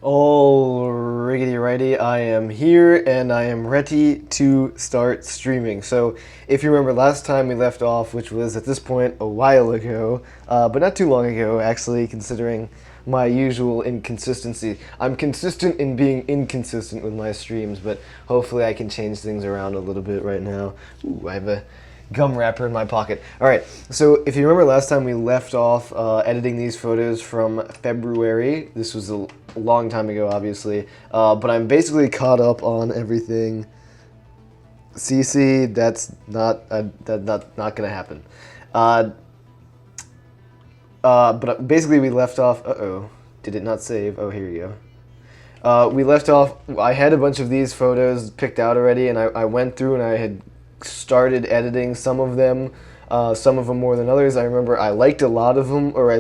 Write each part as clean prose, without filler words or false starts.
Oh, righty righty, I am here and I am ready to start streaming. So, if you remember last time we left off, which was at this point a while ago, but not too long ago actually, considering my usual inconsistency. I'm consistent in being inconsistent with my streams, but hopefully I can change things around a little bit right now. Ooh, I have a gum wrapper in my pocket. All right, so if you remember last time we left off editing these photos from February. This was a long time ago, obviously, but I'm basically caught up on everything. CC, that's not gonna happen. But basically we left off. Did it not save? Oh, here you go. We left off. I had a bunch of these photos picked out already, and I went through and I had started editing some of them more than others. I remember I liked a lot of them, or I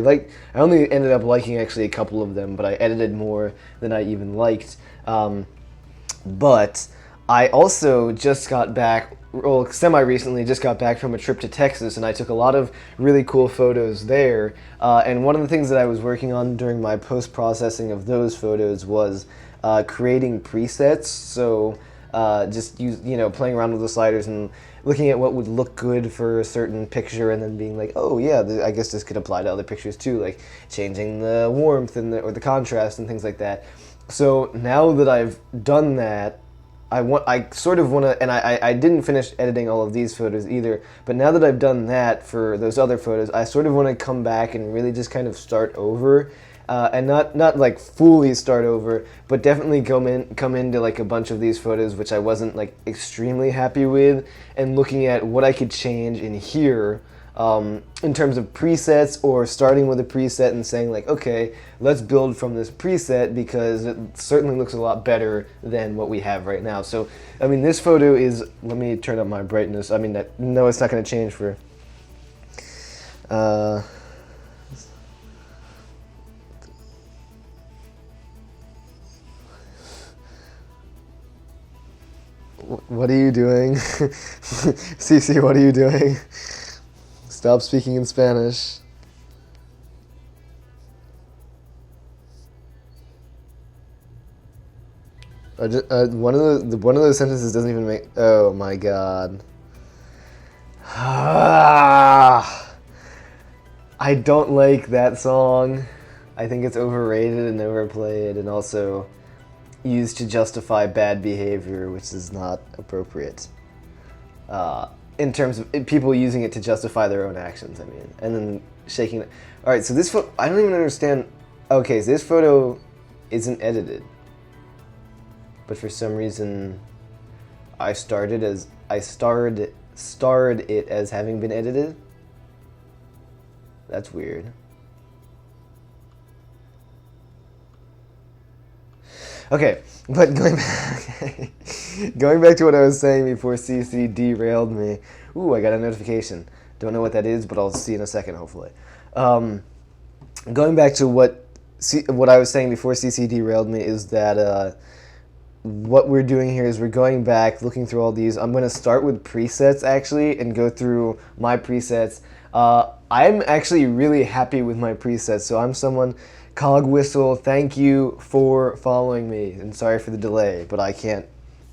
only ended up liking actually a couple of them, but I edited more than I even liked. But I also just got back, well, semi-recently just got back from a trip to Texas, and I took a lot of really cool photos there. And one of the things that I was working on during my post-processing of those photos was creating presets. So just playing around with the sliders and looking at what would look good for a certain picture, and then being like, oh yeah, I guess this could apply to other pictures too, like changing the warmth and or the contrast and things like that. So now that I've done that, I sort of want to, and I didn't finish editing all of these photos either, but now that I've done that for those other photos, I sort of want to come back and really just kind of start over. And not like fully start over, but definitely come into like a bunch of these photos which I wasn't like extremely happy with, and looking at what I could change in here in terms of presets, or starting with a preset and saying like, okay, let's build from this preset because it certainly looks a lot better than what we have right now. So, I mean, this photo is, let me turn up my brightness. I mean, no, it's not going to change for... What are you doing? CC, what are you doing? Stop speaking in Spanish. One of those sentences doesn't even make... Oh my god. I don't like that song. I think it's overrated and overplayed, and also used to justify bad behavior, which is not appropriate. In terms of people using it to justify their own actions, I mean, and then shaking it. All right, so this photo, I don't even understand. Okay, so this photo isn't edited, but for some reason, I starred it as having been edited. That's weird. Okay, but going back to what I was saying before CC derailed me. Ooh, I got a notification. Don't know what that is, but I'll see in a second, hopefully. Going back to what I was saying before CC derailed me is that what we're doing here is we're going back, looking through all these. I'm going to start with presets, actually, and go through my presets. I'm actually really happy with my presets, so I'm someone... Cog Whistle, thank you for following me, and sorry for the delay, but I can't...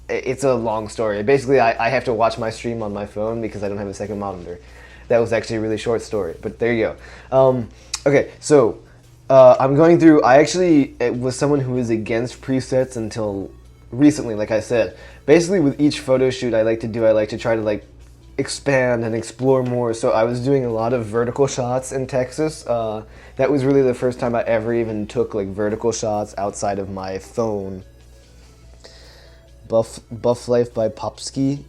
It's a long story. Basically, I have to watch my stream on my phone because I don't have a second monitor. That was actually a really short story, but there you go. Okay, so I'm going through... I actually was someone who was against presets until recently, like I said. Basically, with each photo shoot I like to try to like expand and explore more. So I was doing a lot of vertical shots in Texas. That was really the first time I ever even took like vertical shots outside of my phone. Buff Life by Popsky.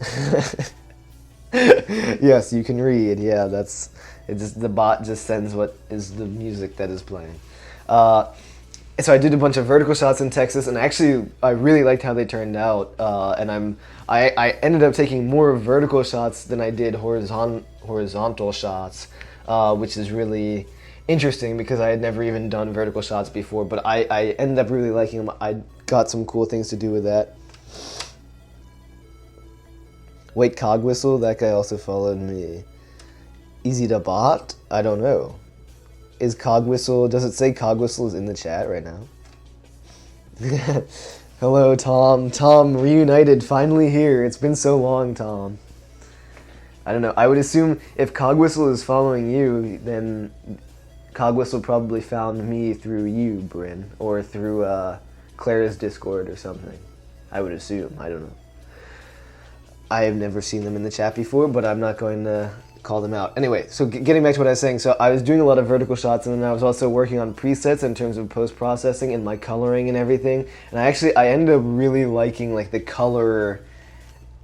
Yes, you can read. Yeah, that's it. Just the bot just sends what is the music that is playing. So I did a bunch of vertical shots in Texas, and actually I really liked how they turned out. And I ended up taking more vertical shots than I did horizontal shots, which is really interesting because I had never even done vertical shots before. But I ended up really liking them. I got some cool things to do with that. Wait, Cog Whistle? That guy also followed me. Easy to bot? I don't know. Is Cog Whistle, does it say Cog Whistle is in the chat right now? Hello, Tom. Tom, reunited, finally here. It's been so long, Tom. I don't know. I would assume if Cogwhistle is following you, then Cogwhistle probably found me through you, Bryn, or through Clara's Discord or something. I would assume. I don't know. I have never seen them in the chat before, but I'm not going to call them out. Anyway, so getting back to what I was saying, so I was doing a lot of vertical shots, and then I was also working on presets in terms of post-processing and my coloring and everything. And I ended up really liking like the color.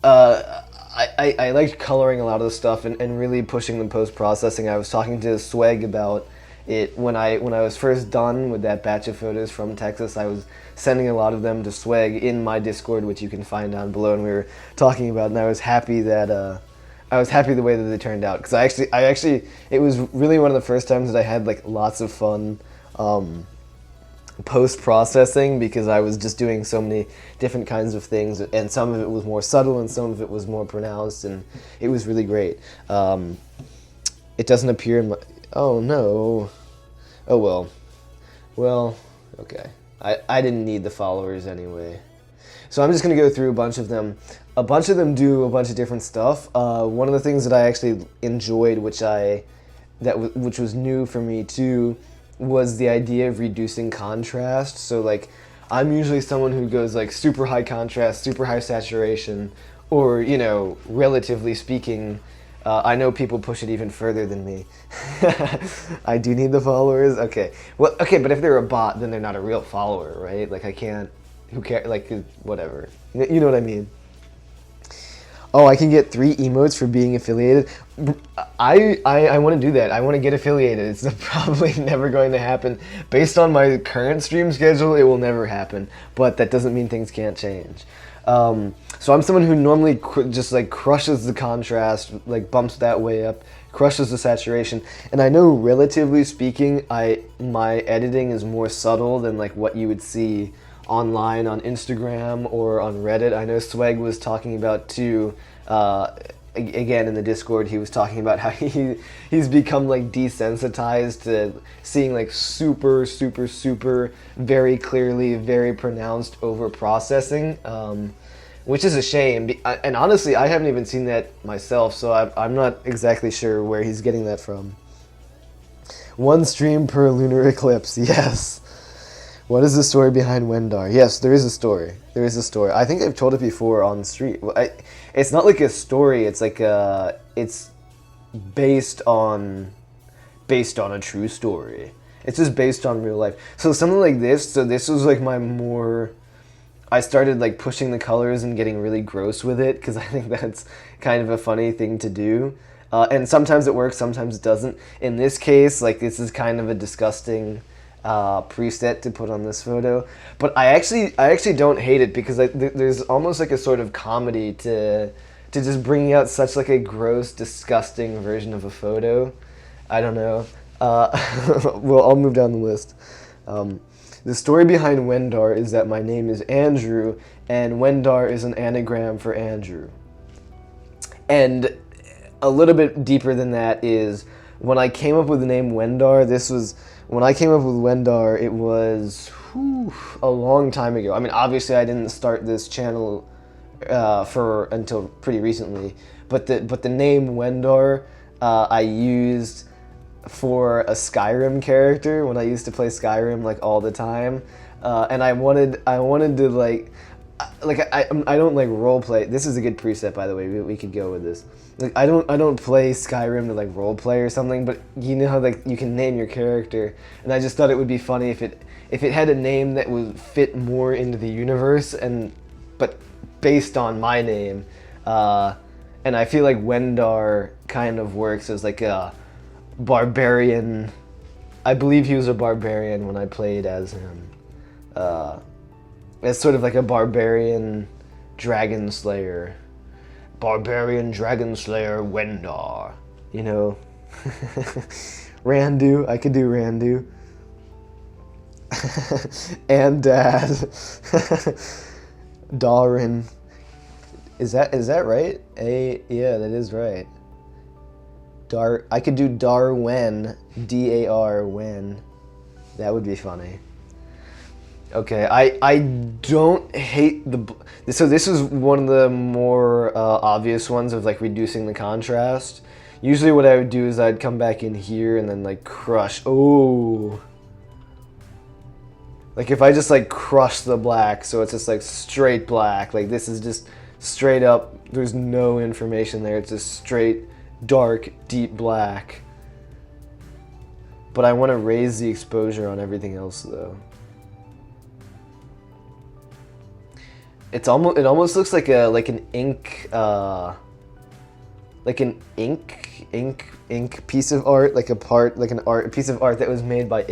I liked coloring a lot of the stuff and really pushing the post-processing. I was talking to Swag about it when I was first done with that batch of photos from Texas. I was sending a lot of them to Swag in my Discord, which you can find down below, and we were talking about, and I was happy that I was happy the way that they turned out, because I actually it was really one of the first times that I had like lots of fun post-processing, because I was just doing so many different kinds of things, and some of it was more subtle and some of it was more pronounced, and it was really great. It doesn't appear in my... Oh no. Oh well, okay. I didn't need the followers anyway. So I'm just going to go through a bunch of them. A bunch of them do a bunch of different stuff. One of the things that I actually enjoyed, which was new for me too, was the idea of reducing contrast. So like, I'm usually someone who goes like super high contrast, super high saturation, or, you know, relatively speaking, I know people push it even further than me. I do need the followers? Okay. Well, okay, but if they're a bot, then they're not a real follower, right? Like, I can't... Who cares? Like, whatever. You know what I mean? Oh, I can get 3 emotes for being affiliated. I want to do that. I want to get affiliated. It's probably never going to happen. Based on my current stream schedule, it will never happen. But that doesn't mean things can't change. So I'm someone who normally just like crushes the contrast, like bumps that way up, crushes the saturation. And I know, relatively speaking, my editing is more subtle than like what you would see online on Instagram or on Reddit. I know Swag was talking about too, again in the Discord, he was talking about how he's become like desensitized to seeing like super very clearly, very pronounced over processing, which is a shame. And honestly, I haven't even seen that myself, so I'm not exactly sure where he's getting that from. 1 stream per lunar eclipse, yes. What is the story behind Wendar? Yes, there is a story. There is a story. I think I've told it before on stream. It's not like a story. It's like it's based on a true story. It's just based on real life. So something like this. So this was like my more... I started like pushing the colors and getting really gross with it, because I think that's kind of a funny thing to do. And sometimes it works, sometimes it doesn't. In this case, like, this is kind of a disgusting preset to put on this photo, but I actually don't hate it, because there's almost like a sort of comedy to just bringing out such like a gross, disgusting version of a photo. I don't know. Well, I'll move down the list. The story behind Wendar is that my name is Andrew, and Wendar is an anagram for Andrew. And a little bit deeper than that is, when I came up with the name Wendar, when I came up with Wendar, it was a long time ago. I mean, obviously I didn't start this channel until pretty recently, but the name Wendar I used for a Skyrim character when I used to play Skyrim like all the time, and I wanted to like I don't like role play. This is a good preset, by the way. We could go with this. Like, I don't play Skyrim to like role play or something, but you know how like you can name your character, and I just thought it would be funny if it had a name that would fit more into the universe, but based on my name, and I feel like Wendar kind of works as like a barbarian. I believe he was a barbarian when I played as him. It's sort of like a barbarian dragon slayer. Barbarian dragon slayer Wendar. You know? Randu. I could do Randu. And Dad. Darin. Is that right? Yeah, that is right. I could do Darwen. D-A-R, Wen. That would be funny. Okay, I don't hate so this was one of the more obvious ones of like reducing the contrast. Usually what I would do is I'd come back in here and then like crush. Oh. Like if I just like crush the black so it's just like straight black, like this is just straight up, there's no information there, it's just straight dark deep black. But I want to raise the exposure on everything else though. It almost looks like an ink piece of art, like a piece of art that was made by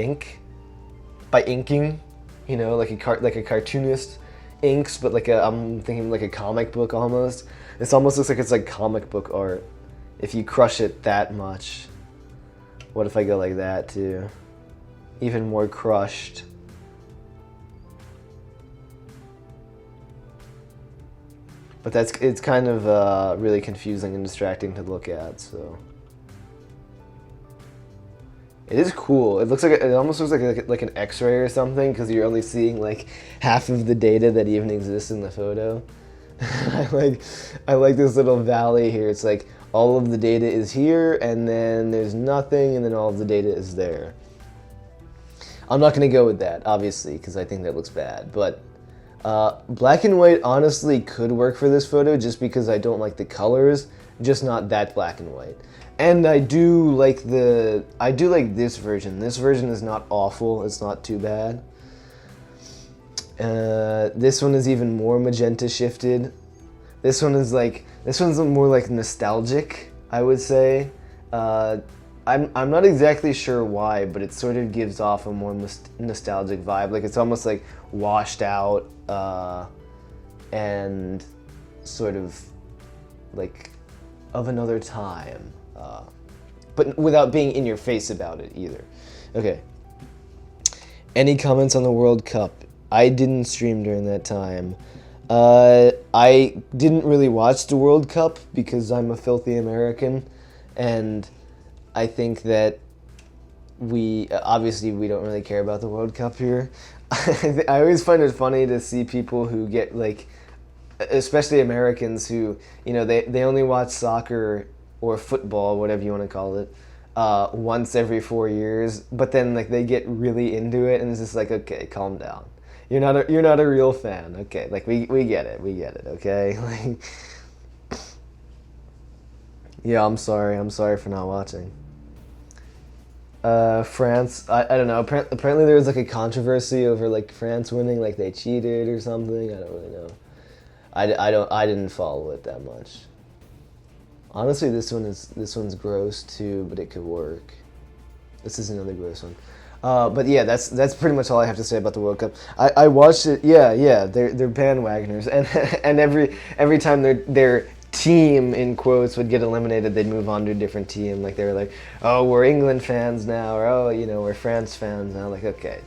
inking, you know, like a cartoonist inks, but I'm thinking like a comic book almost. This almost looks like it's like comic book art if you crush it that much. What if I go like that too? Even more crushed. But it's kind of really confusing and distracting to look at, so. It is cool. It almost looks like an X-ray or something because you're only seeing like half of the data that even exists in the photo. I like this little valley here. It's like all of the data is here and then there's nothing and then all of the data is there. I'm not going to go with that, obviously, because I think that looks bad, but black and white honestly could work for this photo just because I don't like the colors, just not that black and white. And I do like this version. This version is not awful, it's not too bad. This one is even more magenta shifted. This one's more like nostalgic, I would say. I'm not exactly sure why, but it sort of gives off a more nostalgic vibe. Like it's almost like washed out and sort of like of another time, but without being in your face about it either. Okay. Any comments on the World Cup? I didn't stream during that time. I didn't really watch the World Cup because I'm a filthy American, and I think that obviously we don't really care about the World Cup here. I always find it funny to see people who get like, especially Americans who, you know, they only watch soccer or football, whatever you want to call it, once every 4 years, but then like they get really into it and it's just like, okay, calm down. You're not a real fan. Okay, like we get it, okay? Like, yeah, I'm sorry for not watching. France, I don't know, apparently there was like a controversy over like France winning, like they cheated or something, I don't really know. I didn't follow it that much. Honestly, this one's gross too, but it could work. This is another gross one. But yeah, that's pretty much all I have to say about the World Cup. I watched it. Yeah, they're bandwagoners, and every time their team in quotes would get eliminated, they'd move on to a different team. Like they were like, oh, we're England fans now, or oh, you know, we're France fans now. Like, okay,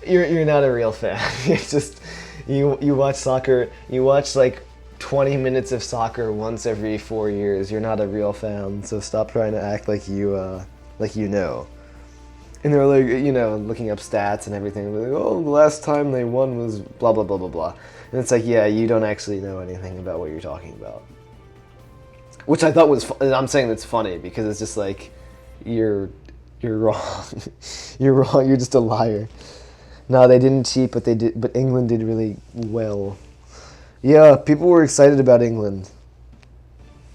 you're not a real fan. It's just you watch soccer. You watch like 20 minutes of soccer once every 4 years. You're not a real fan. So stop trying to act like you know. And they're like, you know, looking up stats and everything. They're like, oh, the last time they won was blah, blah, blah, blah, blah. And it's like, yeah, you don't actually know anything about what you're talking about. Which I thought was, I'm saying that's funny because it's just like, you're wrong. You're wrong, you're just a liar. No, they didn't cheat, but England did really well. Yeah, people were excited about England.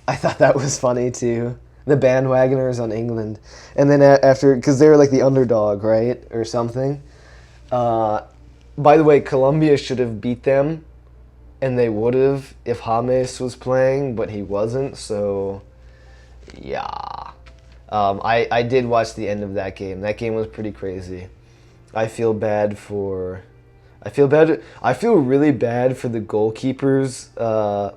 I thought that was funny too. The bandwagoners on England. And then after, because they were like the underdog, right? Or something. By the way, Colombia should have beat them. And they would have if James was playing, but he wasn't, so yeah. I did watch the end of that game. That game was pretty crazy. I feel really bad for the goalkeepers.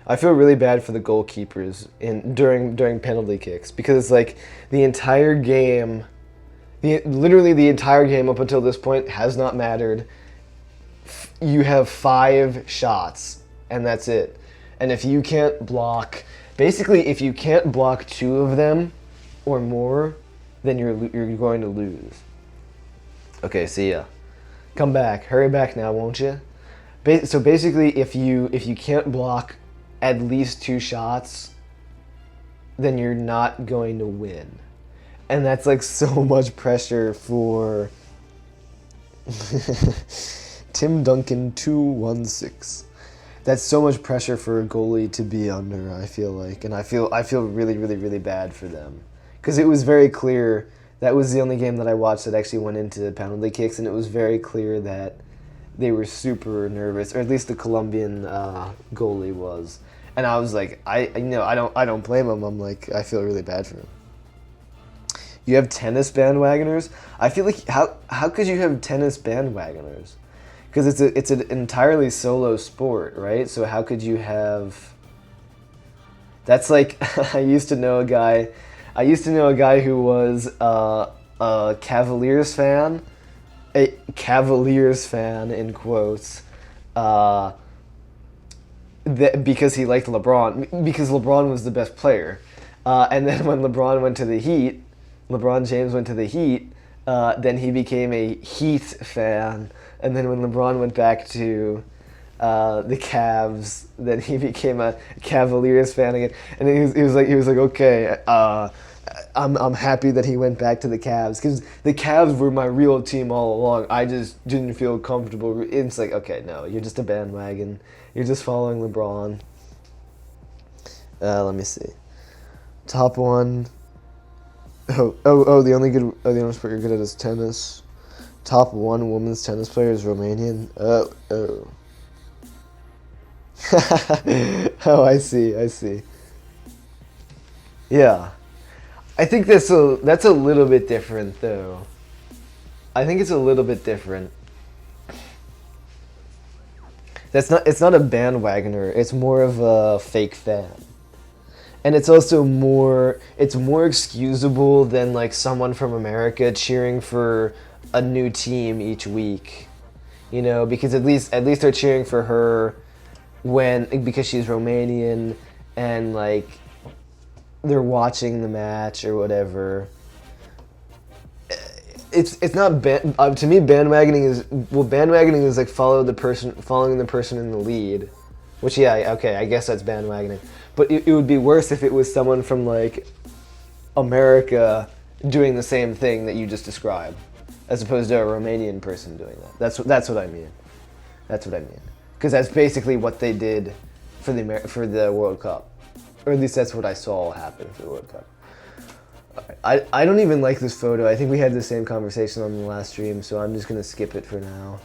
I feel really bad for the goalkeepers during penalty kicks because it's like the entire game, literally the entire game up until this point has not mattered. You have 5 shots and that's it. And if you can't block, basically if you can't block 2 of them or more, then you're going to lose. Okay, see ya. Come back. Hurry back now, won't you? So basically, if you can't block at least 2 shots, then you're not going to win. And that's like so much pressure for Tim Duncan 216. That's so much pressure for a goalie to be under, I feel like. And I feel really, really, really bad for them. Because it was very clear, that was the only game that I watched that actually went into penalty kicks, and it was very clear that they were super nervous, or at least the Colombian goalie was. And I was like, I don't blame him. I'm like, I feel really bad for him. You have tennis bandwagoners? I feel like, how could you have tennis bandwagoners? Because it's an entirely solo sport, right? So how could you have... That's like, I used to know a guy who was a Cavaliers fan, in quotes, because he liked LeBron, because LeBron was the best player. And then when LeBron James went to the Heat, then he became a Heat fan. And then when LeBron went back to the Cavs, then he became a Cavaliers fan again. And he was like, okay, I'm happy that he went back to the Cavs, because the Cavs were my real team all along. I just didn't feel comfortable. It's like, okay, no, you're just a bandwagon. You're just following LeBron. Let me see. Top one. The only sport you're good at is tennis. Top 1 women's tennis player is Romanian. Oh, I see. Yeah. I think that's a little bit different, though. I think it's a little bit different. It's not a bandwagoner. It's more of a fake fan. And it's also more excusable than like someone from America cheering for a new team each week. You know, because at least they're cheering for her because she's Romanian, and like they're watching the match or whatever. It's not to me, bandwagoning is like following the person in the lead, which, yeah, okay, I guess that's bandwagoning. But it would be worse if it was someone from like America doing the same thing that you just described, as opposed to a Romanian person doing that. That's what I mean. Because that's basically what they did for the World Cup, or at least that's what I saw happen for the World Cup. I don't even like this photo. I think we had the same conversation on the last stream, so I'm just gonna skip it for now.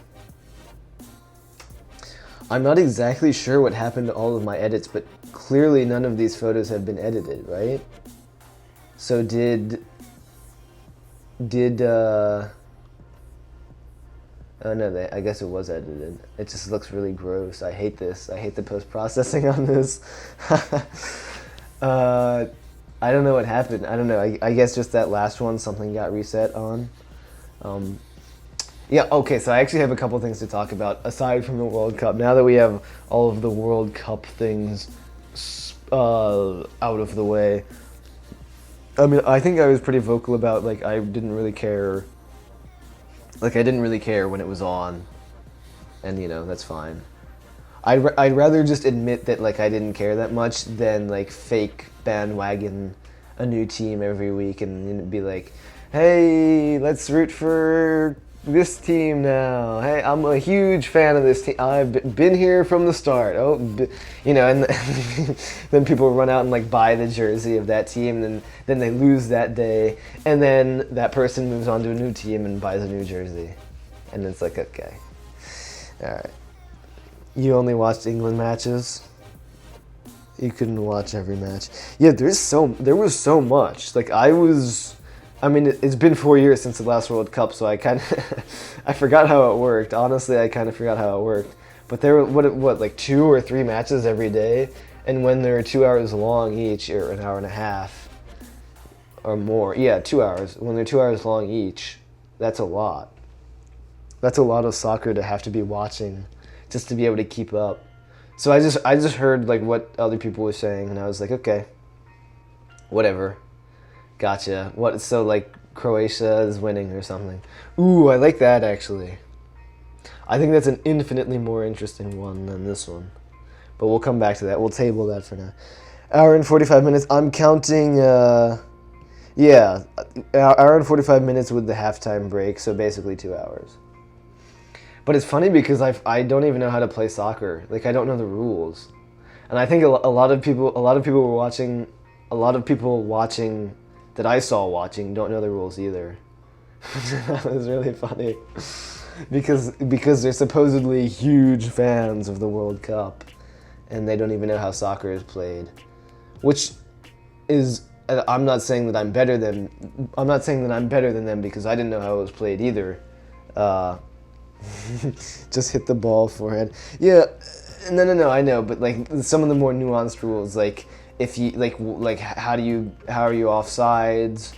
I'm not exactly sure what happened to all of my edits, but clearly none of these photos have been edited, right? So oh no, I guess it was edited. It just looks really gross. I hate this. I hate the post-processing on this. I don't know what happened. I don't know. I guess just that last one, something got reset on. Yeah, okay, so I actually have a couple things to talk about aside from the World Cup. Now that we have all of the World Cup things out of the way, I mean, I think I was pretty vocal about, like, I didn't really care. Like, I didn't really care when it was on, and, you know, that's fine. I'd rather just admit that, like, I didn't care that much than, like, fake bandwagon a new team every week and be like, hey, let's root for this team now. Hey, I'm a huge fan of this team. I've been here from the start. Oh, you know, and then people run out and like buy the jersey of that team, and then they lose that day, and then that person moves on to a new team and buys a new jersey, and it's like, okay, all right. You only watched England matches? You couldn't watch every match. Yeah, there was so much. Like, I mean, it's been 4 years since the last World Cup, so I kind of, I forgot how it worked. Honestly, I kind of forgot how it worked. But there were, what, like 2 or 3 matches every day? And when they're 2 hours long each, or an hour and a half, or more, yeah, 2 hours. When they're 2 hours long each, that's a lot. That's a lot of soccer to have to be watching just to be able to keep up. So I just heard like what other people were saying, and I was like, okay, whatever. Gotcha. What? So like Croatia is winning or something. Ooh, I like that actually. I think that's an infinitely more interesting one than this one. But we'll come back to that. We'll table that for now. Hour and 45 minutes. I'm counting, yeah, hour and 45 minutes with the halftime break, so basically 2 hours. But it's funny because I don't even know how to play soccer. Like, I don't know the rules. And I think a lot of people were watching, a lot of people watching that I saw watching don't know the rules either. That was really funny. Because they're supposedly huge fans of the World Cup, and they don't even know how soccer is played. Which is, I'm not saying that I'm better than them because I didn't know how it was played either. Just hit the ball forehead. Yeah, no, I know, but like some of the more nuanced rules, like if you like how are you offsides,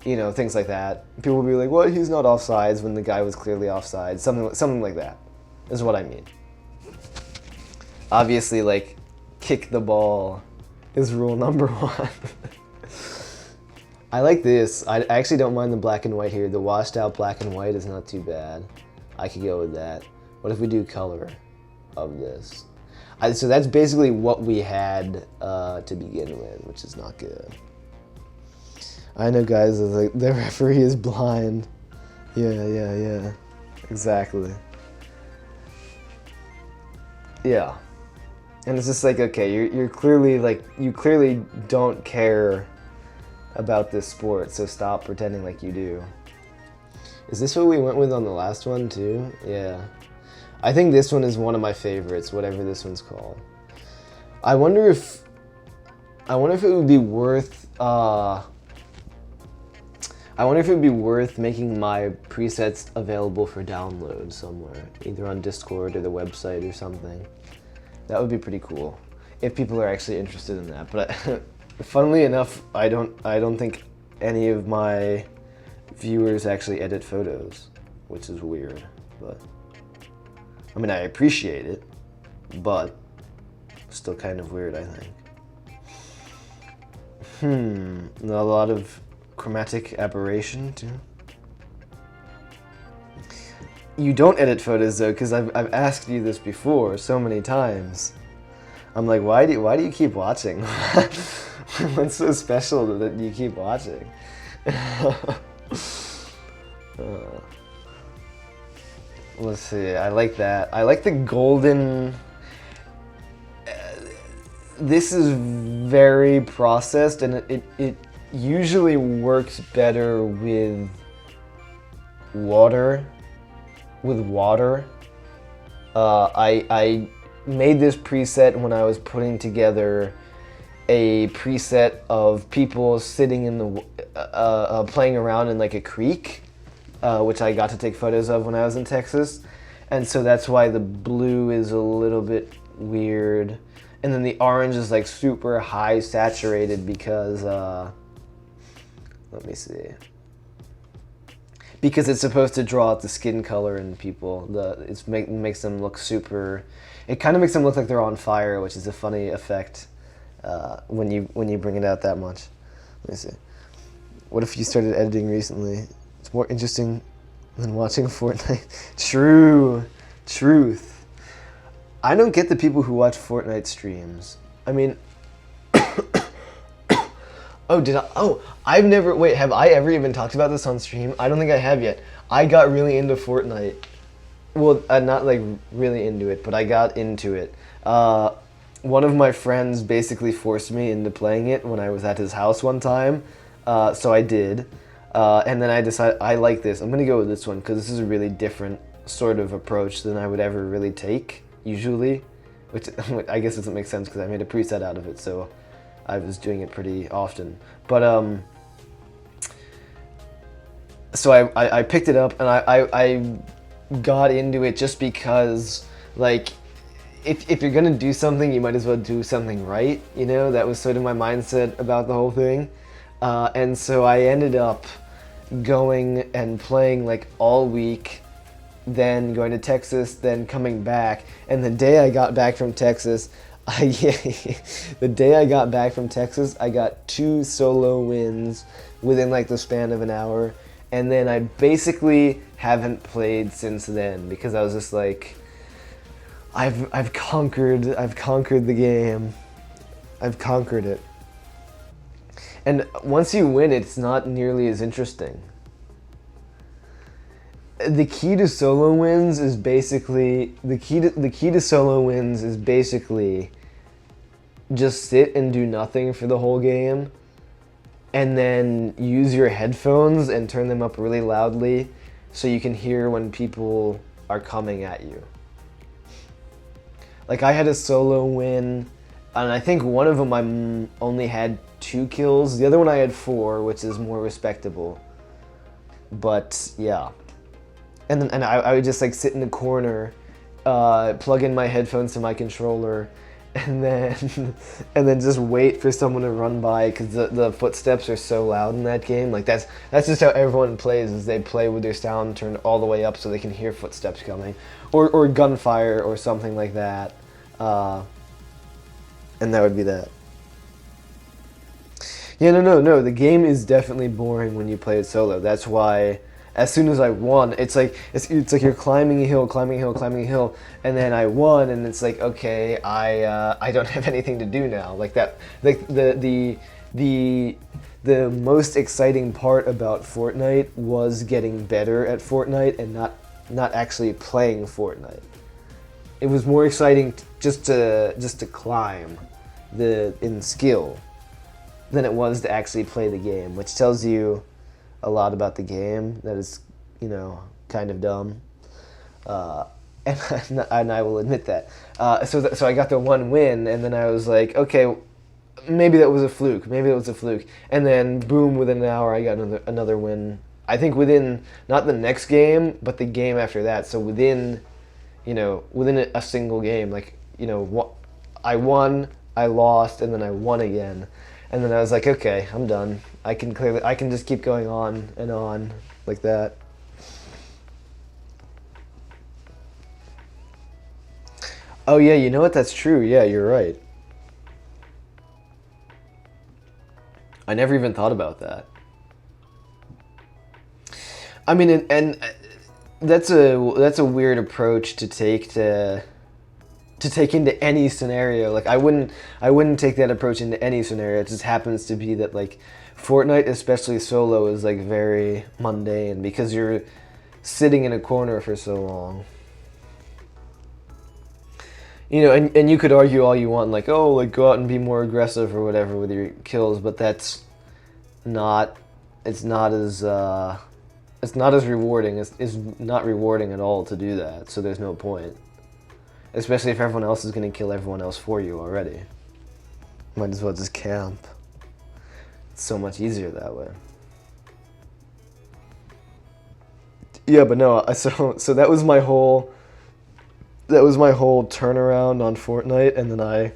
you know, things like that. People will be like, "What? He's not offsides," when the guy was clearly offsides. Something like that is what I mean. Obviously, like, kick the ball is rule number 1. I like this. I actually don't mind the black and white here. The washed out black and white is not too bad. I could go with that. What if we do color of this? So that's basically what we had to begin with, which is not good. I know, guys, like, the referee is blind. Yeah. Exactly. Yeah. And it's just like, okay, you're clearly, like, you clearly don't care about this sport, so stop pretending like you do. Is this what we went with on the last one too? Yeah. I think this one is one of my favorites, whatever this one's called. I wonder if it would be worth making my presets available for download somewhere, either on Discord or the website or something. That would be pretty cool if people are actually interested in that. But funnily enough, I don't think any of my viewers actually edit photos, which is weird. But I mean, I appreciate it, but still kind of weird, I think. A lot of chromatic aberration too. You don't edit photos though, because I've asked you this before so many times. I'm like, why do you keep watching? What's so special that you keep watching? Let's see. I like that. I like the golden. This is very processed, and it usually works better with water. I made this preset when I was putting together a preset of people sitting in the playing around in like a creek, which I got to take photos of when I was in Texas, and so that's why the blue is a little bit weird, and then the orange is like super high saturated because let me see. Because it's supposed to draw out the skin color in people. It makes them look super. It kind of makes them look like they're on fire, which is a funny effect when you bring it out that much. Let me see. What if you started editing recently? It's more interesting than watching Fortnite. Truth. I don't get the people who watch Fortnite streams. I mean. I've never, wait, have I ever even talked about this on stream? I don't think I have yet. I got really into Fortnite. Well, not like really into it, but I got into it. One of my friends basically forced me into playing it when I was at his house one time, so I did. And then I decided, I like this. I'm gonna go with this one because this is a really different sort of approach than I would ever really take, usually. Which I guess doesn't make sense because I made a preset out of it, so I was doing it pretty often. But so I picked it up and I got into it just because, like, if you're gonna do something, you might as well do something right, you know? That was sort of my mindset about the whole thing. And so I ended up going and playing like all week, then going to Texas, then coming back. And the day I got back from Texas, I got 2 solo wins within like the span of an hour. and then I basically haven't played since then because I was just like, I've conquered the game. I've conquered it. And once you win, it's not nearly as interesting. The key to solo wins is basically just sit and do nothing for the whole game, and then use your headphones and turn them up really loudly so you can hear when people are coming at you. Like, I had a solo win, and I think one of them I only had 2 kills. The other one I had 4, which is more respectable. But yeah. And I would just like sit in the corner, plug in my headphones to my controller, and then just wait for someone to run by, because the footsteps are so loud in that game. Like that's just how everyone plays, is they play with their sound turned all the way up so they can hear footsteps coming, or gunfire or something like that, and that would be that. Yeah, no, the game is definitely boring when you play it solo. That's why as soon as I won, it's like you're climbing a hill, and then I won, and it's like, okay, I don't have anything to do now. Like that, like the most exciting part about Fortnite was getting better at Fortnite and not actually playing Fortnite. It was more exciting just to climb in skill than it was to actually play the game, which tells you a lot about the game that is, kind of dumb, and I will admit that. So I got the 1 win, and then I was like, okay, maybe that was a fluke. And then boom, within an hour, I got another win. I think within not the next game, but the game after that. So within a single game, I won, I lost, and then I won again. And then I was like, okay, I'm done. I can just keep going on and on like that. Oh yeah, you know what? That's true. Yeah, you're right. I never even thought about that. I mean, and that's a weird approach to take into any scenario. Like I wouldn't take that approach into any scenario. It just happens to be that like Fortnite, especially solo, is like very mundane because you're sitting in a corner for so long. And you could argue all you want, like, oh, like go out and be more aggressive or whatever with your kills, but it's not as rewarding. It's not rewarding at all to do that, so there's no point. Especially if everyone else is going to kill everyone else for you already. Might as well just camp. It's so much easier that way. Yeah, but no, so that was my whole turnaround on Fortnite, and then I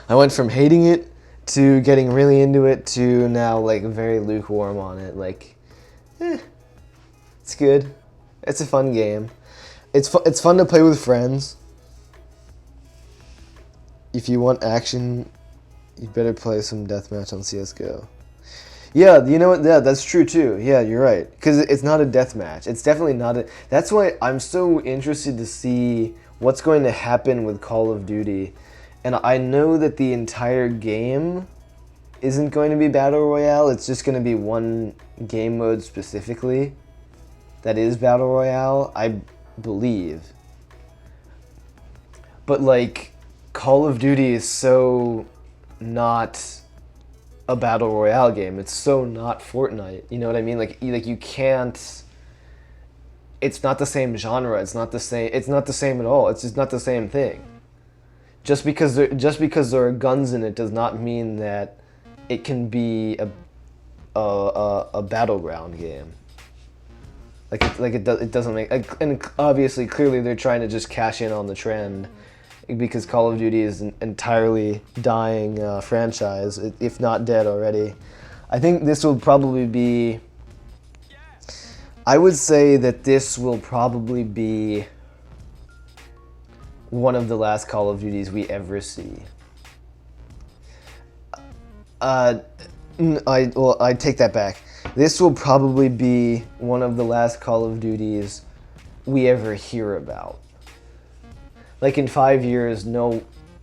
went from hating it to getting really into it to now like very lukewarm on it. Like, it's good. It's a fun game. It's fun to play with friends. If you want action, you better play some deathmatch on CS:GO. Yeah, you know what? Yeah, that's true too. Yeah, you're right. Because it's not a deathmatch. It's definitely not a... That's why I'm so interested to see what's going to happen with Call of Duty. And I know that the entire game isn't going to be Battle Royale. It's just going to be one game mode specifically that is Battle Royale, I believe. But like, Call of Duty is so not a Battle Royale game. It's so not Fortnite. You know what I mean? Like you can't... It's not the same genre. It's not the same at all. It's just not the same thing. Just because there are guns in it does not mean that it can be a battleground game. It doesn't make... And obviously, clearly, they're trying to just cash in on the trend, because Call of Duty is an entirely dying franchise, if not dead already. I think this will probably be... I would say that this will probably be one of the last Call of Duties we ever see. I take that back. this will probably be one of the last Call of Duties we ever hear about. Like in 5 years,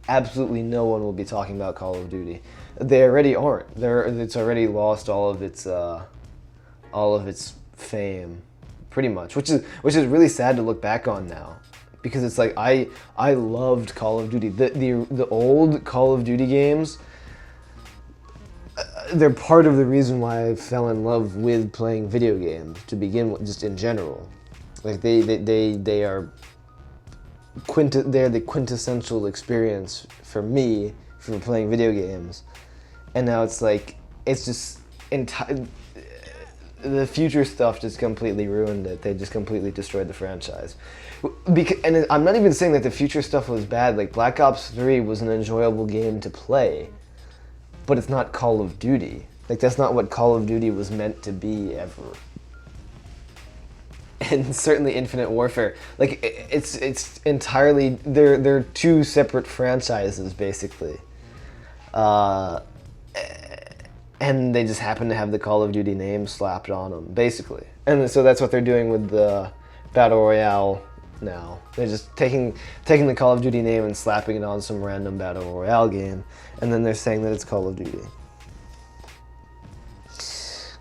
absolutely no one will be talking about Call of Duty. They already aren't. It's already lost all of its fame, pretty much, which is really sad to look back on now, because it's like I loved Call of Duty. The old Call of Duty games, they're part of the reason why I fell in love with playing video games to begin with, just in general. Like they are they're the quintessential experience for me for playing video games. And now it's like, it's just the future stuff just completely ruined it. They just completely destroyed the franchise. And I'm not even saying that the future stuff was bad. Like Black Ops 3 was an enjoyable game to play, but it's not Call of Duty. Like that's not what Call of Duty was meant to be ever. And certainly Infinite Warfare, like it's entirely, they're two separate franchises basically. And they just happen to have the Call of Duty name slapped on them, basically. And so that's what they're doing with the Battle Royale now. They're just taking the Call of Duty name and slapping it on some random Battle Royale game, and then they're saying that it's Call of Duty.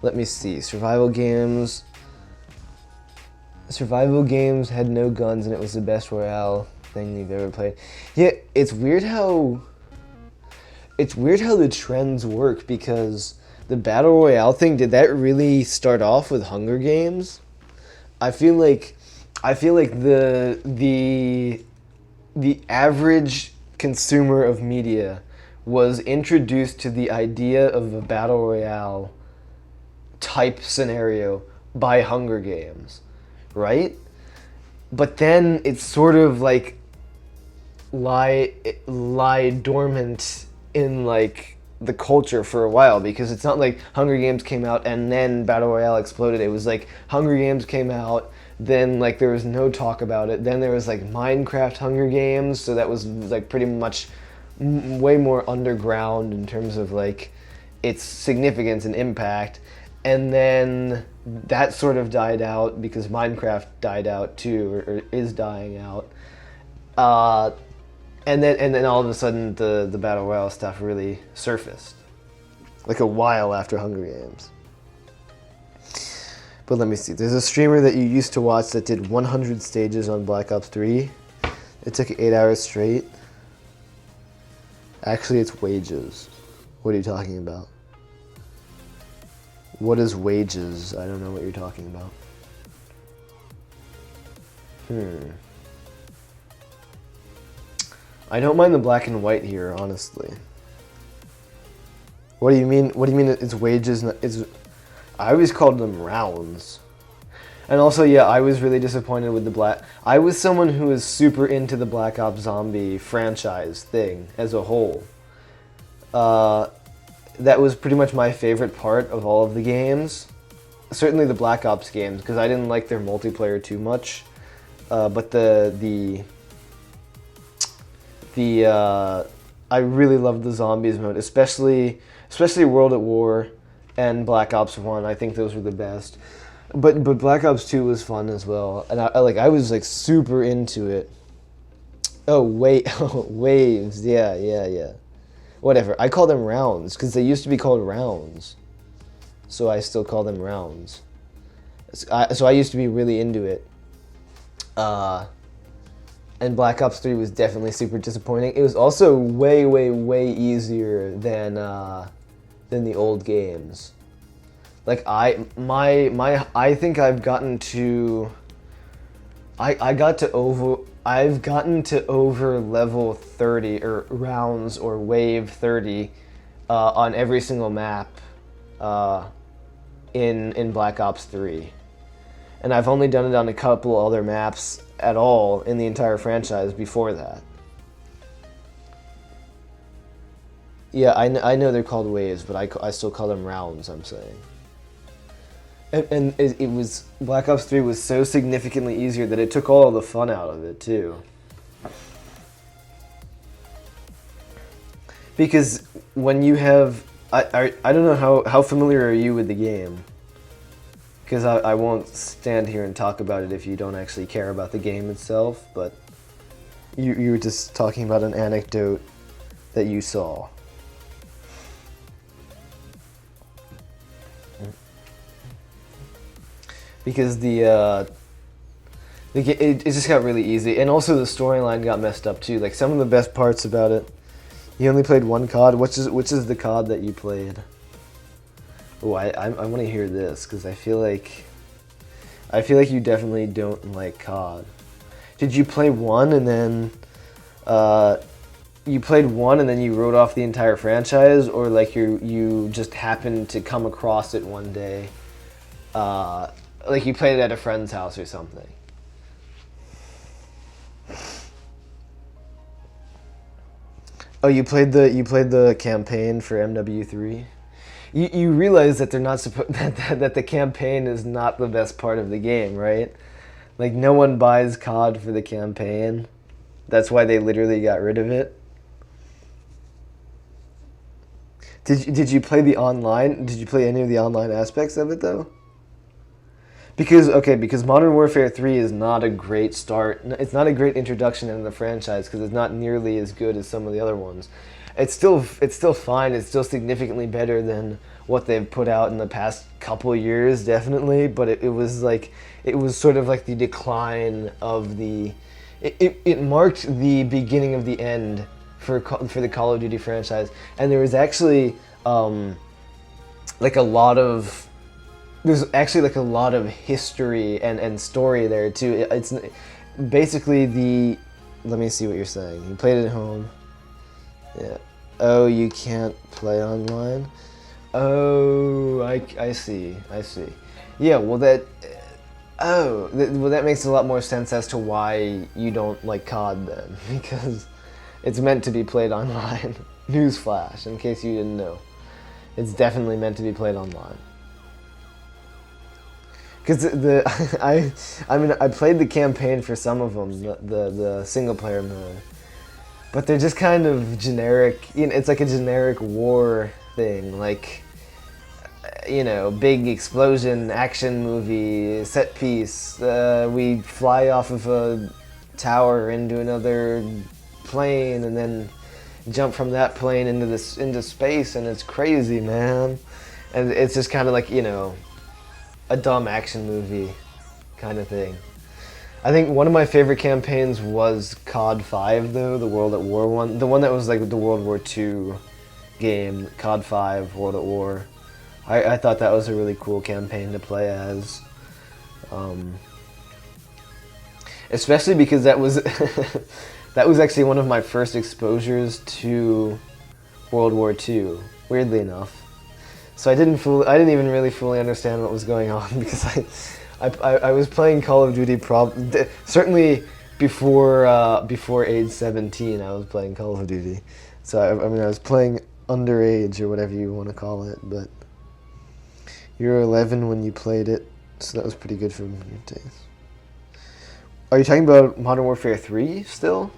Let me see. Survival games had no guns and it was the best Royale thing you've ever played. Yeah, it's weird how the trends work, because the Battle Royale thing, did that really start off with Hunger Games? I feel like the average consumer of media was introduced to the idea of a Battle Royale type scenario by Hunger Games, right? But then it's sort of like lie dormant in like the culture for a while, because it's not like Hunger Games came out and then Battle Royale exploded. It was like Hunger Games came out, then like there was no talk about it, then there was like Minecraft Hunger Games, so that was like pretty much way more underground in terms of like its significance and impact, and then that sort of died out because Minecraft died out too, or is dying out. And then all of a sudden the Battle Royale stuff really surfaced, like a while after Hunger Games. But let me see, there's a streamer that you used to watch that did 100 stages on Black Ops 3. It took 8 hours straight. Actually, it's Wages. What are you talking about? What is Wages? I don't know what you're talking about. I don't mind the black and white here, honestly. What do you mean? What do you mean it's Wages? I always called them rounds. And also, yeah, I was really disappointed with the black. I was someone who was super into the Black Ops Zombie franchise thing as a whole. That was pretty much my favorite part of all of the games. Certainly the Black Ops games, because I didn't like their multiplayer too much. But I really loved the Zombies mode, especially World at War and Black Ops 1. I think those were the best. But Black Ops 2 was fun as well, and I was like super into it. Oh wait, waves, yeah. Whatever. I call them rounds because they used to be called rounds, so I still call them rounds. So I used to be really into it. And Black Ops 3 was definitely super disappointing. It was also way easier than the old games. Like I think I've gotten to I've gotten to over level 30 or rounds or wave 30 on every single map in Black Ops 3. And I've only done it on a couple other maps at all in the entire franchise before that. Yeah, I know they're called waves, but I still call them rounds, I'm saying. And it was, Black Ops 3 was so significantly easier that it took all the fun out of it, too. Because when you have, I don't know how familiar are you with the game? because I won't stand here and talk about it if you don't actually care about the game itself, but you were just talking about an anecdote that you saw. Because it just got really easy, and also the storyline got messed up too. Like some of the best parts about it, you only played one COD. Which is the COD that you played? Oh, I want to hear this because I feel like you definitely don't like COD. Did you play one and then you played one and then you wrote off the entire franchise, or like you just happened to come across it one day, like you played it at a friend's house or something? Oh, you played the campaign for MW3. You realize that they're not that the campaign is not the best part of the game, right? Like no one buys COD for the campaign. That's why they literally got rid of it. Did you play the online? Did you play any of the online aspects of it though? Because Modern Warfare 3 is not a great start. It's not a great introduction into the franchise because it's not nearly as good as some of the other ones. It's still fine. It's still significantly better than what they've put out in the past couple years, definitely. But it was sort of like the decline of the. It marked the beginning of the end for the Call of Duty franchise, and there was actually there's actually like a lot of history and story there too. It's basically the. Let me see what you're saying. You played it at home. Yeah. Oh, you can't play online? Oh, I see. Yeah, well that makes a lot more sense as to why you don't like COD then, because it's meant to be played online. Newsflash, in case you didn't know. It's definitely meant to be played online. Because I played the campaign for some of them, the single player mode. But they're just kind of generic. It's like a generic war thing, like, big explosion, action movie, set piece. We fly off of a tower into another plane, and then jump from that plane into space, and it's crazy, man. And it's just kind of like a dumb action movie kind of thing. I think one of my favorite campaigns was COD 5 though, the World at War one. The one that was like the World War II game, COD 5, World at War. I thought that was a really cool campaign to play as. Especially because that was that was actually one of my first exposures to World War II, weirdly enough. So I didn't even really fully understand what was going on because I was playing Call of Duty certainly before age 17 I was playing Call of Duty. So I was playing underage or whatever you want to call it, but you were 11 when you played it, so that was pretty good for your days. Are you talking about Modern Warfare 3 still?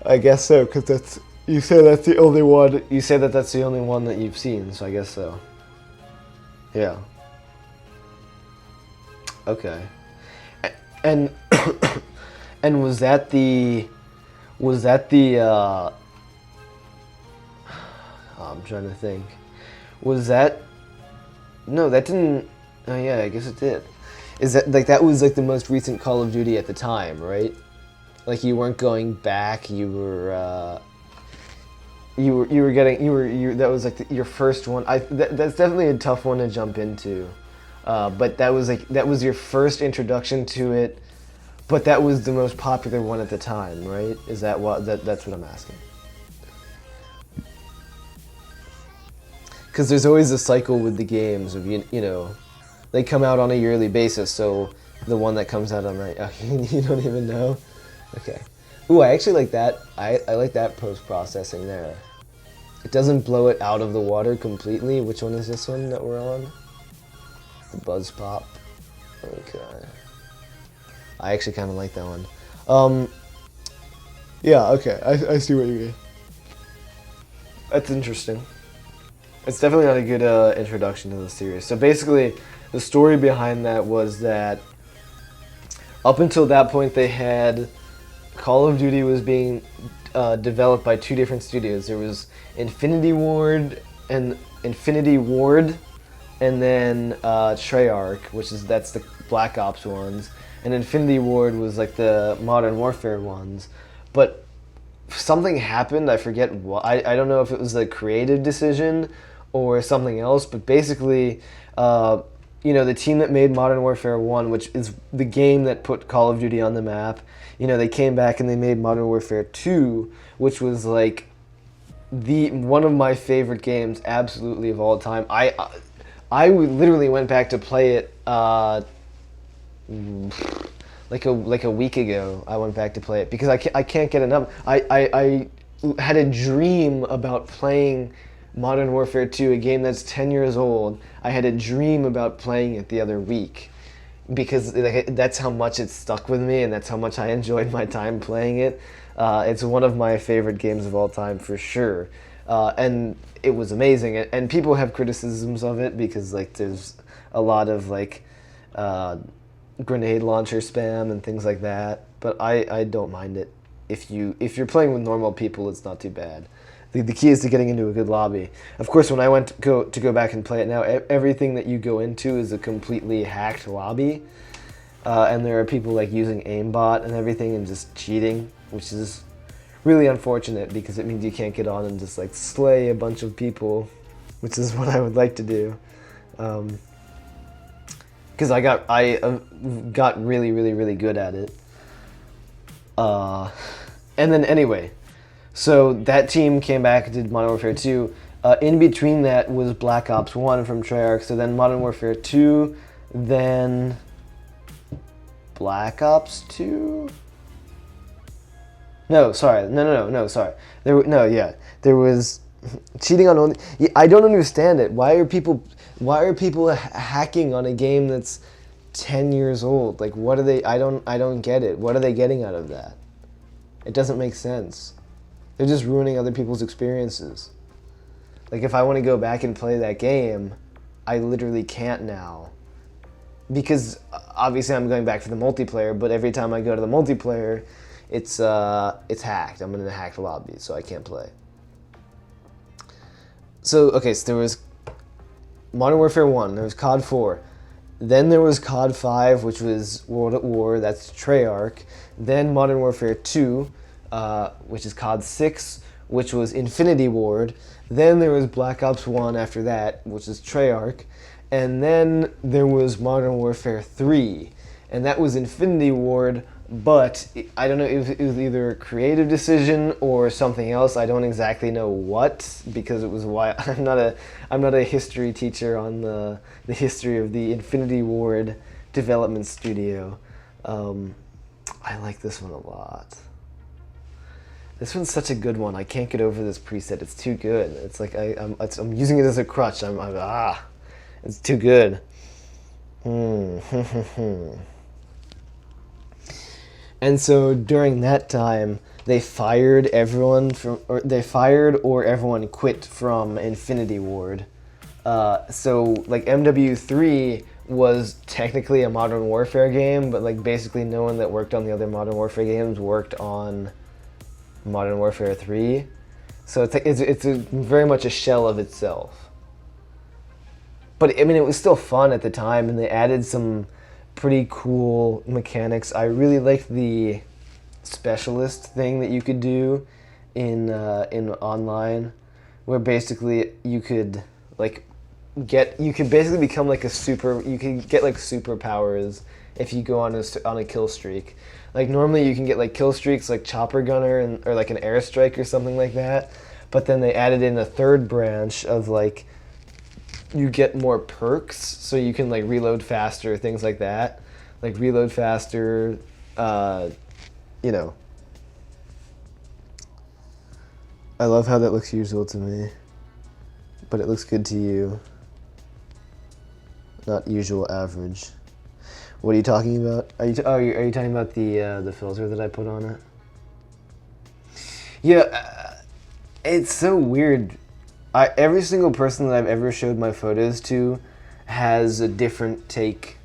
I guess so, because you say that's the only one. You say that that's the only one that you've seen, so I guess so. Yeah. Okay. And and was that the I'm trying to think. Was that No, that didn't. Oh yeah, I guess it did. Is that was like the most recent Call of Duty at the time, right? Like you weren't going back, you were that was like your first one. That's definitely a tough one to jump into, but that was your first introduction to it, but that was the most popular one at the time, right? Is that that's what I'm asking? Because there's always a cycle with the games of they come out on a yearly basis, so the one that comes out on you don't even know. Okay. Ooh, I actually like that. I like that post-processing there. It doesn't blow it out of the water completely. Which one is this one that we're on? The Buzz Pop. Okay. I actually kind of like that one. Yeah, okay. I see what you mean. That's interesting. It's definitely not a good introduction to the series. So basically, the story behind that was that up until that point, they had Call of Duty was being developed by two different studios. There was Infinity Ward, and then Treyarch, that's the Black Ops ones, and Infinity Ward was like the Modern Warfare ones. But something happened. I forget what. I don't know if it was a creative decision or something else. But basically, the team that made Modern Warfare 1, which is the game that put Call of Duty on the map, they came back and they made Modern Warfare 2, which was like one of my favorite games, absolutely, of all time. I literally went back to play it like a week ago. I went back to play it because I can't get enough. I had a dream about playing Modern Warfare 2, a game that's 10 years old. I had a dream about playing it the other week because that's how much it stuck with me, and that's how much I enjoyed my time playing it. It's one of my favorite games of all time for sure, and it was amazing. And people have criticisms of it because there's a lot of grenade launcher spam and things like that, but I don't mind it. If you're playing with normal people, it's not too bad. The key is to getting into a good lobby. Of course, when I went to go back and play it now, everything that you go into is a completely hacked lobby, and there are people using aimbot and everything and just cheating, which is really unfortunate because it means you can't get on and just slay a bunch of people, which is what I would like to do. Because I got really, really, really good at it. And then anyway, so that team came back and did Modern Warfare 2. In between that was Black Ops 1 from Treyarch, so then Modern Warfare 2, then Black Ops 2? No, sorry. No, sorry. There was cheating on only. I don't understand it. Why are people hacking on a game that's 10 years old? What are they? I don't get it. What are they getting out of that? It doesn't make sense. They're just ruining other people's experiences. If I want to go back and play that game, I literally can't now. Because obviously I'm going back for the multiplayer, but every time I go to the multiplayer, it's hacked. I'm in a hacked lobby, so I can't play. So there was Modern Warfare 1, there was COD 4, then there was COD 5, which was World at War, that's Treyarch, then Modern Warfare 2, which is COD 6, which was Infinity Ward, then there was Black Ops 1 after that, which is Treyarch, and then there was Modern Warfare 3, and that was Infinity Ward, but I don't know if it was either a creative decision or something else. I don't exactly know what, because it was why I'm not a history teacher on the history of the Infinity Ward development studio. I like this one a lot. This one's such a good one. I can't get over this preset. It's too good. It's I'm using it as a crutch. It's too good. And so during that time, they fired everyone or everyone quit from Infinity Ward. So MW3 was technically a Modern Warfare game, but basically no one that worked on the other Modern Warfare games worked on Modern Warfare 3. So it's very much a shell of itself. But I mean, it was still fun at the time, and they added some pretty cool mechanics. I really liked the specialist thing that you could do in online, where basically you could basically become you could get superpowers if you go on a kill streak. Normally you can get kill streaks like Chopper Gunner or an airstrike or something like that, but then they added in a third branch of you get more perks, so you can reload faster, things like that. Reload faster, I love how that looks usual to me, but it looks good to you. Not usual, average. What are you talking about? Are you talking about the filter that I put on it? Yeah, it's so weird. every single person that I've ever showed my photos to has a different take.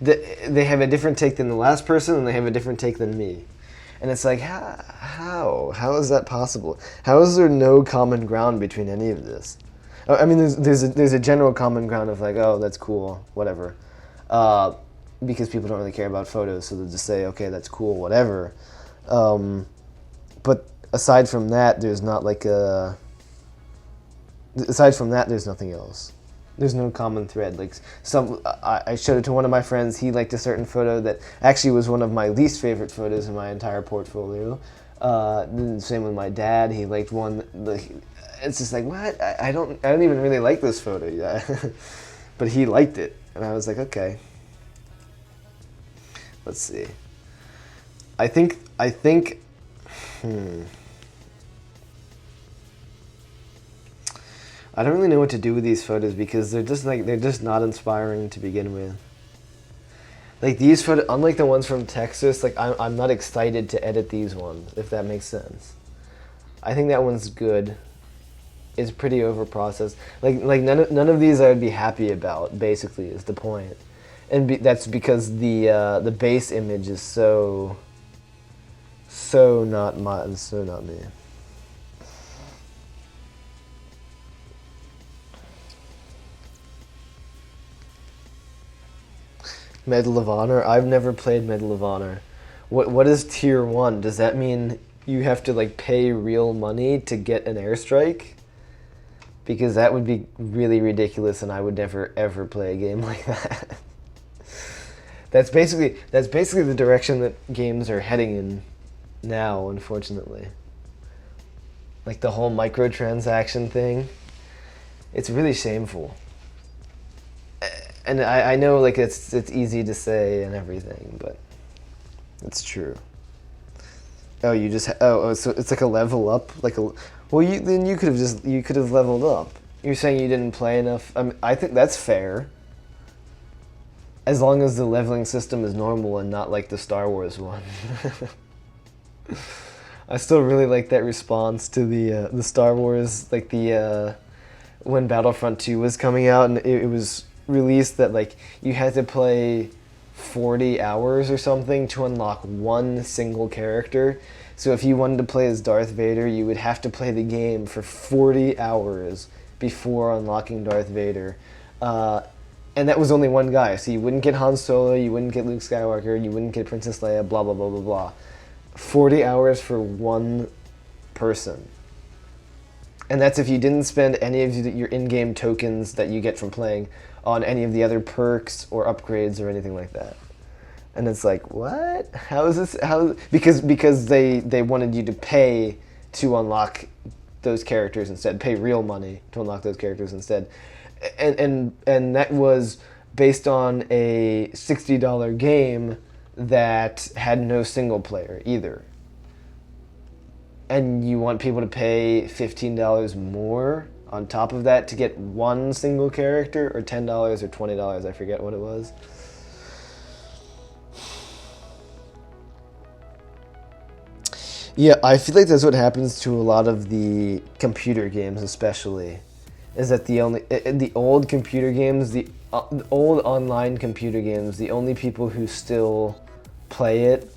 They have a different take than the last person, and they have a different take than me. And it's like, how is that possible? How is there no common ground between any of this? I mean, there's a general common ground of like, oh, that's cool, whatever, because people don't really care about photos, so they'll just say, okay, that's cool, whatever. But aside from that, there's not like a. Aside from that, there's nothing else. There's no common thread. Like I showed it to one of my friends. He liked a certain photo that actually was one of my least favorite photos in my entire portfolio. Same with my dad. He liked one. It's just like, what? I don't even really like this photo. Yeah. But he liked it, and I was like, okay. Let's see. I think. I don't really know what to do with these photos because they're just not inspiring to begin with. Like these photos, unlike the ones from Texas, like I'm not excited to edit these ones, if that makes sense. I think that one's good. It's pretty overprocessed. Like none of these I would be happy about. Basically, is the point, and that's because the base image is so not me. Medal of Honor? I've never played Medal of Honor. What is Tier 1? Does that mean you have to like pay real money to get an airstrike? Because that would be really ridiculous and I would never ever play a game like that. That's basically the direction that games are heading in now, unfortunately. Like the whole microtransaction thing. It's really shameful. And I know like it's easy to say and everything, but it's true. Oh, you just so it's like a level up, like a well. You could have leveled up. You're saying you didn't play enough. I think that's fair. As long as the leveling system is normal and not like the Star Wars one. I still really like that response to the Star Wars, like when Battlefront 2 was coming out and it was released that like you had to play 40 hours or something to unlock one single character. So if you wanted to play as Darth Vader, you would have to play the game for 40 hours before unlocking Darth Vader. And that was only one guy, so you wouldn't get Han Solo, you wouldn't get Luke Skywalker, you wouldn't get Princess Leia, blah, blah, blah, blah, blah. 40 hours for one person. And that's if you didn't spend any of your in-game tokens that you get from playing on any of the other perks or upgrades or anything like that. And it's like, what? How is this? Because they wanted you to pay to unlock those characters instead, pay real money to unlock those characters instead. And that was based on a $60 game that had no single player either. And you want people to pay $15 more on top of that to get one single character, or $10 or $20, I forget what it was. Yeah, I feel like that's what happens to a lot of the computer games especially, is that the old computer games, the old online computer games, the only people who still play it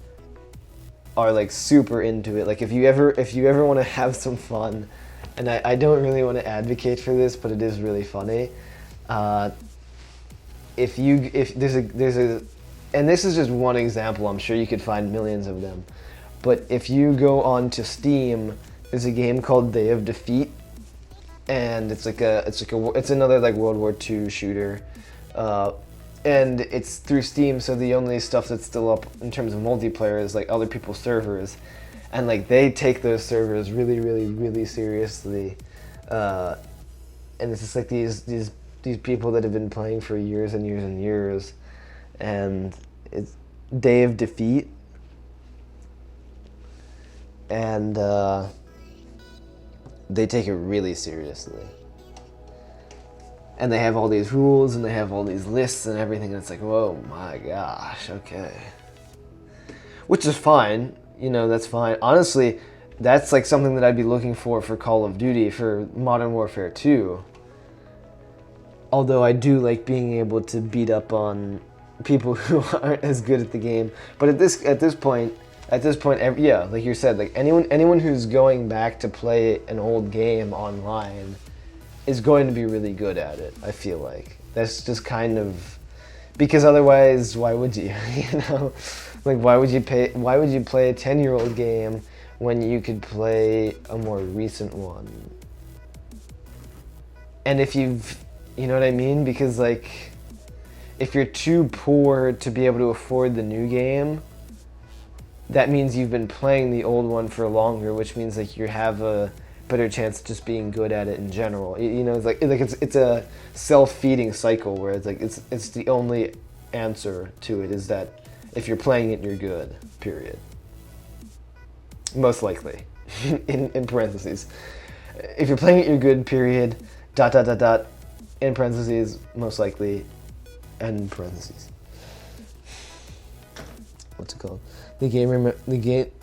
are like super into it. Like if you ever want to have some fun, and I don't really want to advocate for this, but it is really funny. If there's a, and this is just one example, I'm sure you could find millions of them. But if you go on to Steam, there's a game called Day of Defeat, and it's another like World War II shooter, and it's through Steam. So the only stuff that's still up in terms of multiplayer is like other people's servers, and like they take those servers really, really, really seriously, and it's just like these people that have been playing for years and years and years, and it's Day of Defeat. And they take it really seriously. And they have all these rules and they have all these lists and everything, and it's like, whoa, my gosh, okay. Which is fine, that's fine. Honestly, That's like something that I'd be looking for Call of Duty, for Modern Warfare 2. Although I do like being able to beat up on people who aren't as good at the game. But at this point, yeah, like you said, like anyone who's going back to play an old game online is going to be really good at it. I feel like that's just kind of, because otherwise, why would you? You know, like why would you play a 10-year-old game when you could play a more recent one? And if you've, you know what I mean? Because like, if you're too poor to be able to afford the new game, that means you've been playing the old one for longer, which means like you have a better chance of just being good at it in general. You know, it's a self-feeding cycle where it's like it's the only answer to it is that if you're playing it, you're good. Period. Most likely, in parentheses. If you're playing it, you're good. Period. ... In parentheses, most likely, end parentheses. What's it called? The game.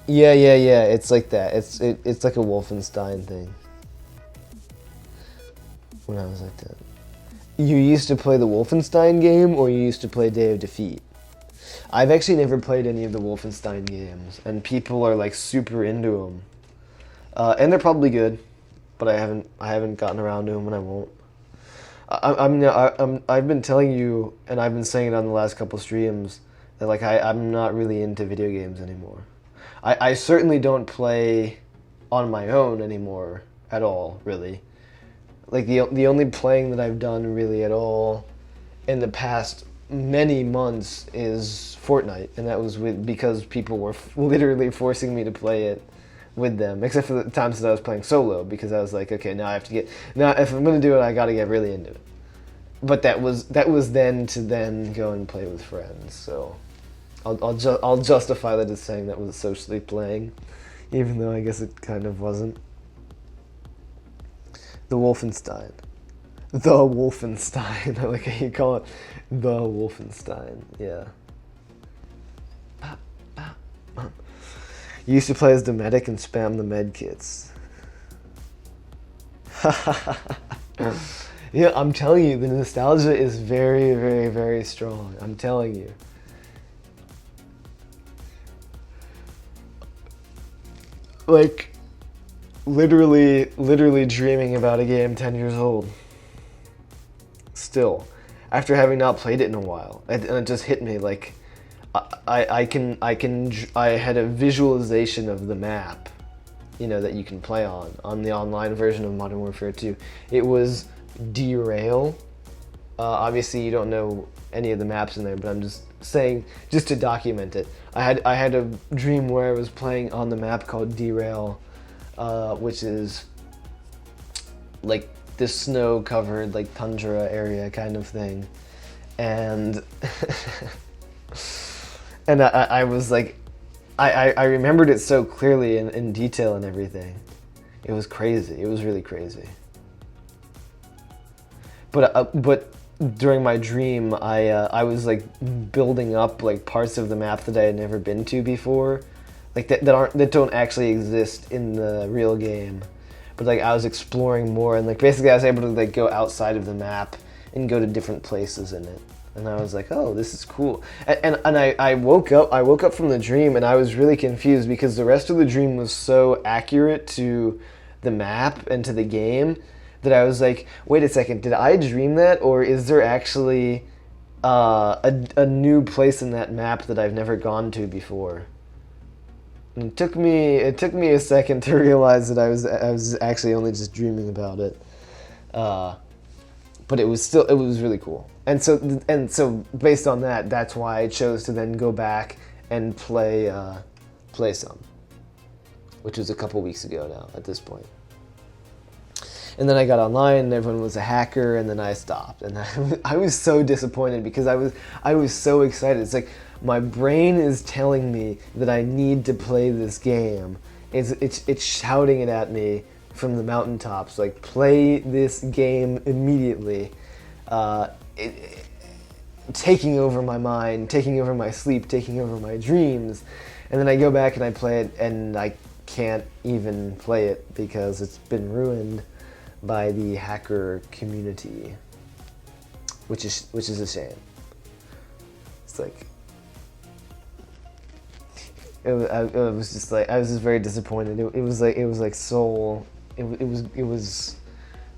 Yeah. It's like that. It's like a Wolfenstein thing. When I was like that. You used to play the Wolfenstein game, or you used to play Day of Defeat? I've actually never played any of the Wolfenstein games, and people are like super into them. And they're probably good, but I haven't gotten around to them, and I won't. I've been telling you, and I've been saying it on the last couple streams, that like I'm not really into video games anymore. I certainly don't play on my own anymore at all, really. Like the only playing that I've done really at all in the past many months is Fortnite, and that was because people were literally forcing me to play it with them, except for the times that I was playing solo, because I was like, okay, now if I'm gonna do it, I gotta get really into it. But that was then to then go and play with friends, so I'll justify that as saying that was socially playing, even though I guess it kind of wasn't. The Wolfenstein. I like how you call it the Wolfenstein, yeah. You used to play as the medic and spam the med kits. Yeah, I'm telling you, the nostalgia is very, very, very strong. I'm telling you. Like, literally dreaming about a game 10 years old. Still, after having not played it in a while, and it just hit me like, I had a visualization of the map, you know, that you can play on the online version of Modern Warfare 2. It was Derail. Obviously, you don't know any of the maps in there, but I'm just saying, just to document it. I had a dream where I was playing on the map called Derail, which is like this snow-covered, like tundra area kind of thing, and and I was like, I remembered it so clearly in detail and everything. It was crazy. It was really crazy. But during my dream, I was like building up like parts of the map that I had never been to before, like that don't actually exist in the real game. But like I was exploring more, and like basically I was able to like go outside of the map and go to different places in it. And I was like, oh, this is cool. And I woke up from the dream, and I was really confused because the rest of the dream was so accurate to the map and to the game that I was like, wait a second, did I dream that, or is there actually a new place in that map that I've never gone to before? And it took me a second to realize that I was actually only just dreaming about it. But it was really cool. And so based on that, that's why I chose to then go back and play some, which was a couple weeks ago now at this point. And then I got online, and everyone was a hacker, and then I stopped. And I was so disappointed because I was so excited. It's like my brain is telling me that I need to play this game. It's shouting it at me from the mountaintops, like, play this game immediately. Taking over my mind, taking over my sleep, taking over my dreams. And then I go back and I play it, and can't even play it because it's been ruined by the hacker community, which is a shame. It's like I was just very disappointed. It was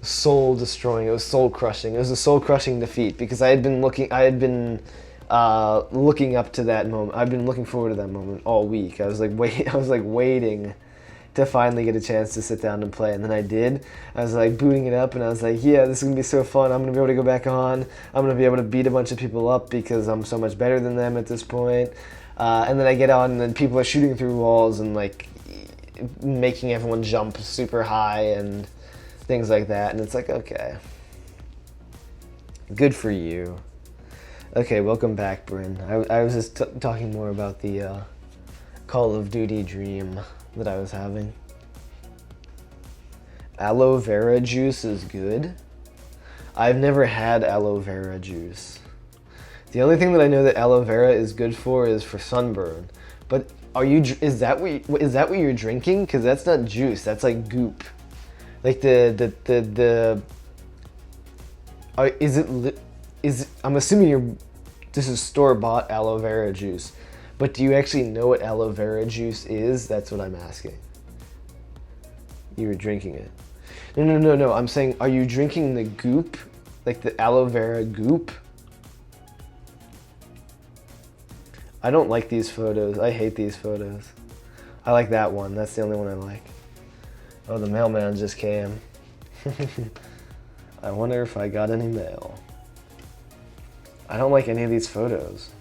soul destroying. It was soul crushing. It was a soul crushing defeat because I had been looking up to that moment. I've been looking forward to that moment all week. I was waiting to finally get a chance to sit down and play, and then I did. I was like booting it up, and I was like, yeah, this is gonna be so fun. I'm gonna be able to go back on. I'm gonna be able to beat a bunch of people up because I'm so much better than them at this point. And then I get on, and then people are shooting through walls and like making everyone jump super high and things like that. And it's like, okay, good for you. Okay, welcome back, Bryn. I was just talking more about the Call of Duty dream that I was having. Aloe vera juice is good. I've never had aloe vera juice. The only thing that I know that aloe vera is good for is for sunburn. But is that what you're drinking? Because that's not juice. That's like goop. Like I'm assuming this is store-bought aloe vera juice. But do you actually know what aloe vera juice is? That's what I'm asking. You were drinking it. No. I'm saying, are you drinking the goop? Like the aloe vera goop? I don't like these photos. I hate these photos. I like that one. That's the only one I like. Oh, the mailman just came. I wonder if I got any mail. I don't like any of these photos.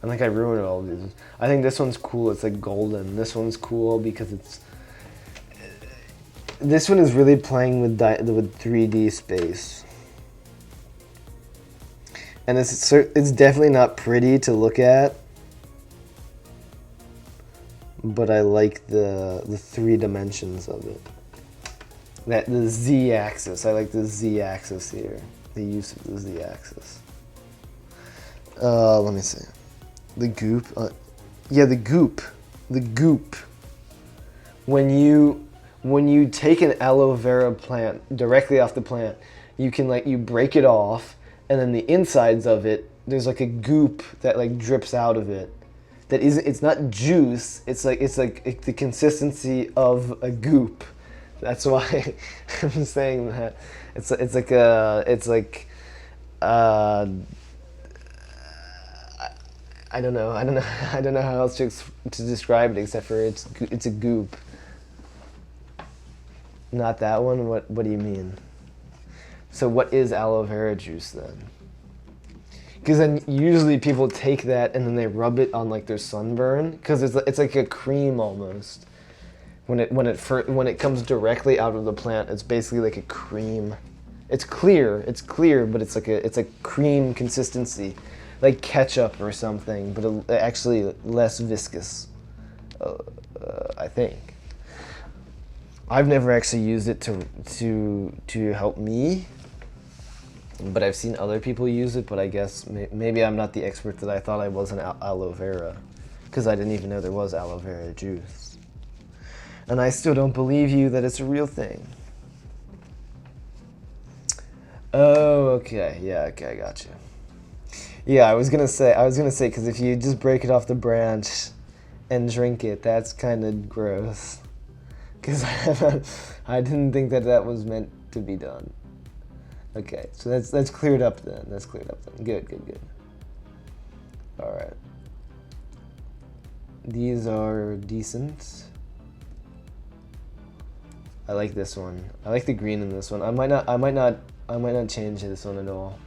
I think I ruined all of these. I think this one's cool. It's like golden. This one's cool because it's... This one is really playing with 3D space. And it's definitely not pretty to look at. But I like the 3 dimensions of it. The Z-axis. I like the Z-axis here. The use of the Z-axis. Let me see. The goop. Yeah, the goop. The goop. When you take an aloe vera plant directly off the plant, you can you break it off, and then the insides of it, there's like a goop that like drips out of it. That isn't. It's not juice. It's like the consistency of a goop. That's why I'm saying that. I don't know how else to describe it except for it's a goop. Not that one? What do you mean? So what is aloe vera juice then? Because then usually people take that and then they rub it on like their sunburn because it's like a cream almost. When it comes directly out of the plant, it's basically like a cream. It's clear, but it's like cream consistency. Like ketchup or something, but actually less viscous, I think. I've never actually used it to help me, but I've seen other people use it, but I guess maybe I'm not the expert that I thought I was in aloe vera, because I didn't even know there was aloe vera juice. And I still don't believe you that it's a real thing. Oh, okay, yeah, okay, I got you. Yeah, I was gonna say, because if you just break it off the branch and drink it, that's kind of gross. Because I didn't think that was meant to be done. Okay, so that's cleared up then. Good. All right. These are decent. I like this one. I like the green in this one. I might not change this one at all.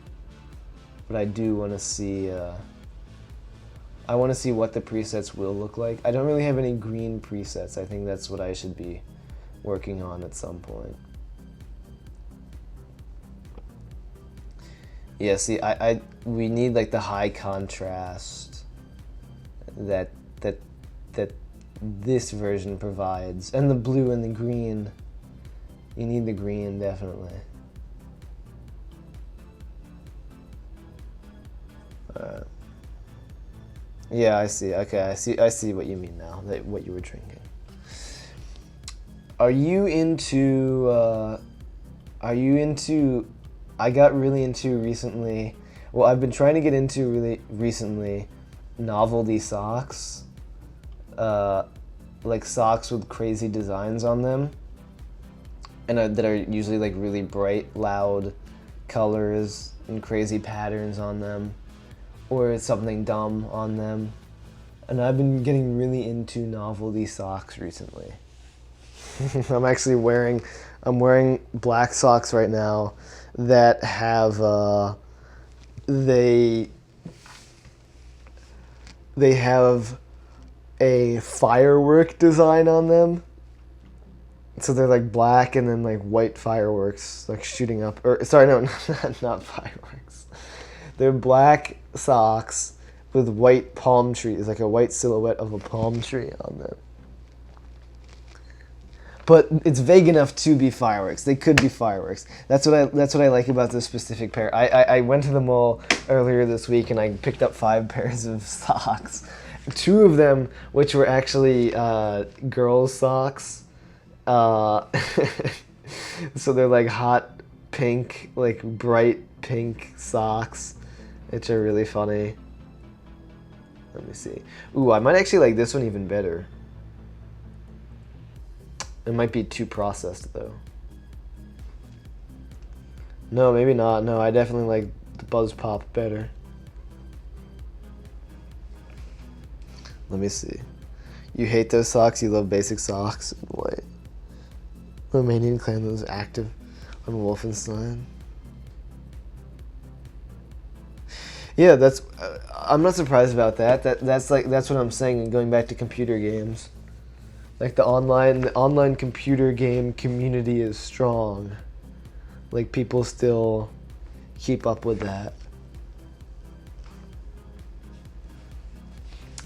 But I do want to see, I want to see what the presets will look like. I don't really have any green presets. I think that's what I should be working on at some point. Yeah, see, we need like the high contrast that this version provides, and the blue and the green. You need the green definitely. Yeah, I see. Okay, I see what you mean now. What you were drinking. Are you into, I got really into recently, well, I've been trying to get into really recently novelty socks. Like socks with crazy designs on them. And that are usually like really bright, loud colors and crazy patterns on them. Or something dumb on them. And I've been getting really into novelty socks recently. I'm actually wearing black socks right now that have they have a firework design on them. So they're like black and then like white fireworks like shooting up, or sorry, no, not fireworks. They're black socks with white palm trees, like a white silhouette of a palm tree on them. But it's vague enough to be fireworks. They could be fireworks. That's what I like about this specific pair. I went to the mall earlier this week and I picked up 5 pairs of socks. 2 of them, which were actually girls' socks. So they're like hot pink, like bright pink socks, which are really funny. Let me see. Ooh, I might actually like this one even better. It might be too processed though. No, maybe not. No, I definitely like the Buzz Pop better. Let me see. You hate those socks, you love basic socks in white. Romanian clan that was active on Wolfenstein. Yeah, that's. I'm not surprised about that. That's what I'm saying. Going back to computer games, like the online computer game community is strong. Like people still keep up with that.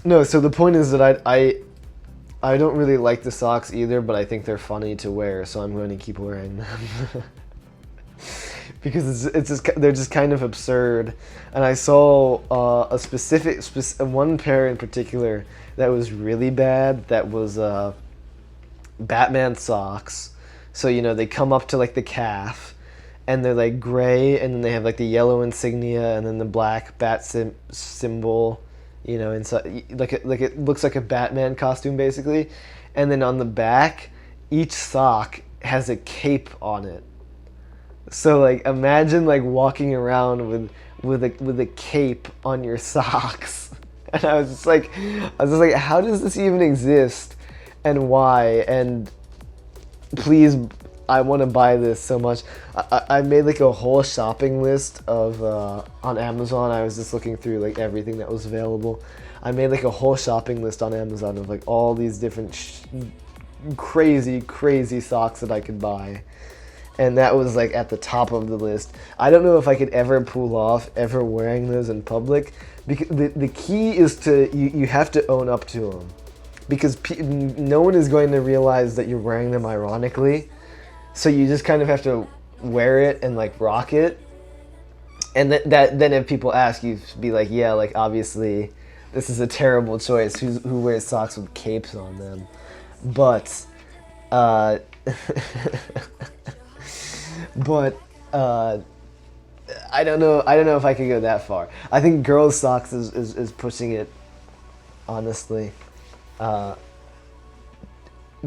No, so the point is that I don't really like the socks either, but I think they're funny to wear, so I'm going to keep wearing them. Because they're just kind of absurd. And I saw a specific one pair in particular that was really bad. That was Batman socks. So you know they come up to like the calf, and they're like gray, and then they have like the yellow insignia, and then the black bat symbol. You know, inside, like it looks like a Batman costume basically, and then on the back, each sock has a cape on it. So like, imagine like walking around with a cape on your socks, and I was just like, how does this even exist, and why? And please, I want to buy this so much. I made like a whole shopping list of on Amazon. I was just looking through like everything that was available. I made like a whole shopping list on Amazon of like all these different crazy socks that I could buy, and that was like at the top of the list. I don't know if I could ever pull off ever wearing those in public, because the key is to you have to own up to them, because no one is going to realize that you're wearing them ironically. So you just kind of have to wear it and like rock it, and then if people ask you, be like, yeah, like obviously this is a terrible choice. Who wears socks with capes on them? But I don't know if I could go that far. I think girls' socks is pushing it, honestly.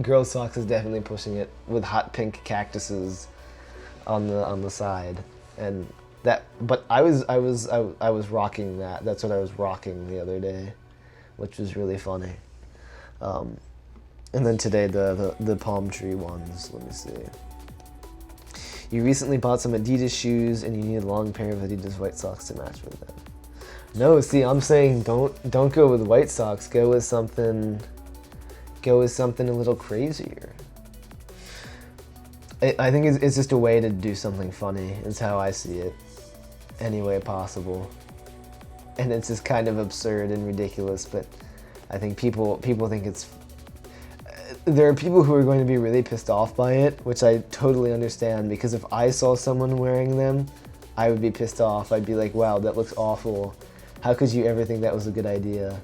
Girls' socks is definitely pushing it, with hot pink cactuses on the side, and that. But I was rocking that. That's what I was rocking the other day, which was really funny. And then today the palm tree ones. Let me see. You recently bought some Adidas shoes, and you need a long pair of Adidas white socks to match with them. No, see, I'm saying don't go with white socks. Go with something a little crazier. I think it's just a way to do something funny, is how I see it, any way possible. And it's just kind of absurd and ridiculous, but I think people think it's... There are people who are going to be really pissed off by it, which I totally understand, because if I saw someone wearing them, I would be pissed off. I'd be like, wow, that looks awful. How could you ever think that was a good idea?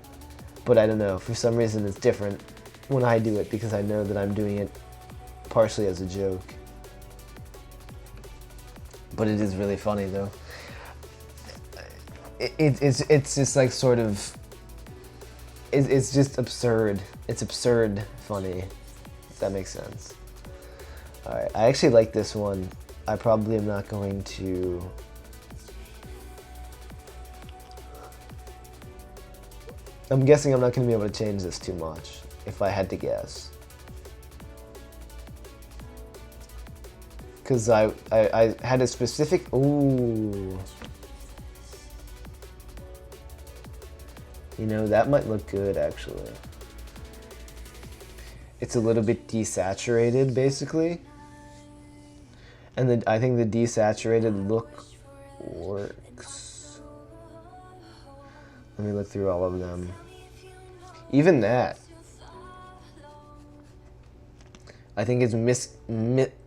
But I don't know, for some reason it's different when I do it, because I know that I'm doing it partially as a joke. But it is really funny though. It's just like sort of, it's just absurd. It's absurd funny, if that makes sense. Alright, I actually like this one. I probably am not going to... I'm guessing I'm not going to be able to change this too much, if I had to guess. Because I had a specific... Ooh. You know, that might look good, actually. It's a little bit desaturated, basically. And I think the desaturated look works. Let me look through all of them. Even that. I think it's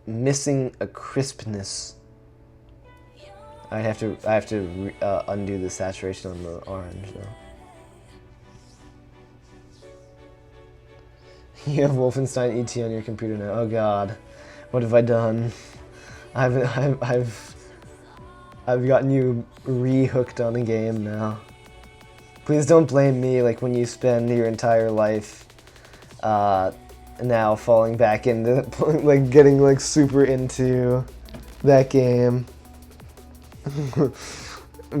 missing a crispness. I have to undo the saturation on the orange now. You have Wolfenstein ET on your computer now. Oh God, what have I done? I've gotten you re-hooked on the game now. Please don't blame me like when you spend your entire life now falling back into like getting like super into that game.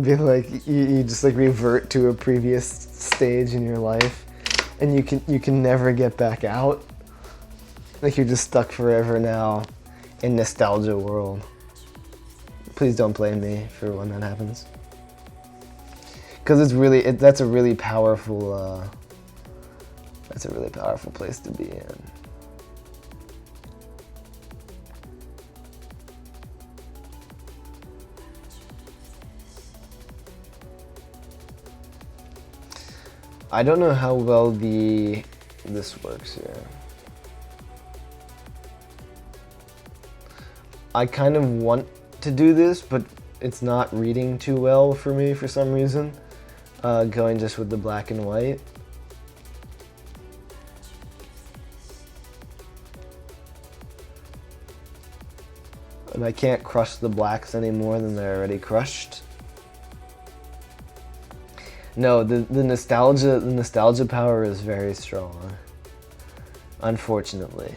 Be like you just like revert to a previous stage in your life. And you can never get back out. Like you're just stuck forever now in nostalgia world. Please don't blame me for when that happens. Because it's really that's a really powerful place to be in. I don't know how well this works here. I kind of want to do this, but it's not reading too well for me for some reason. Going just with the black and white. And I can't crush the blacks any more than they're already crushed. No, the nostalgia power is very strong. Unfortunately.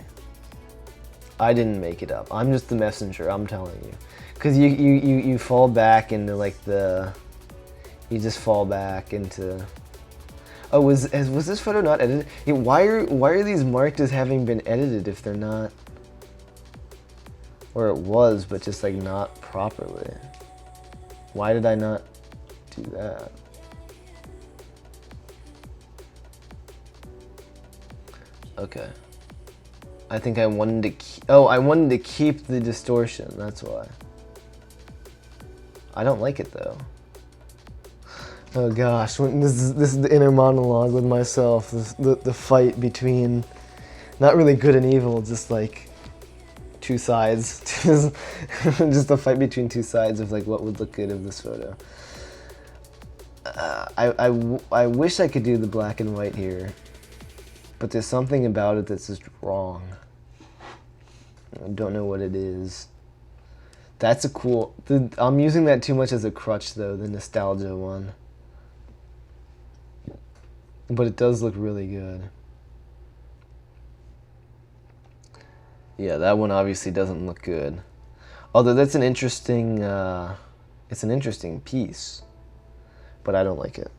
I didn't make it up. I'm just the messenger, I'm telling you. Cause you fall back into like you just fall back into... Oh, was this photo not edited? Yeah, why are these marked as having been edited if they're not? Or it was, but just like not properly. Why did I not do that? Okay. I think I wanted to keep... Oh, I wanted to keep the distortion, that's why. I don't like it though. Oh gosh, this is the inner monologue with myself. The fight between, not really good and evil, just like two sides. Just the fight between two sides of like what would look good of this photo. I wish I could do the black and white here, but there's something about it that's just wrong. I don't know what it is. That's a cool... I'm using that too much as a crutch though, the nostalgia one. But it does look really good. Yeah, that one obviously doesn't look good. Although that's an interesting... it's an interesting piece. But I don't like it.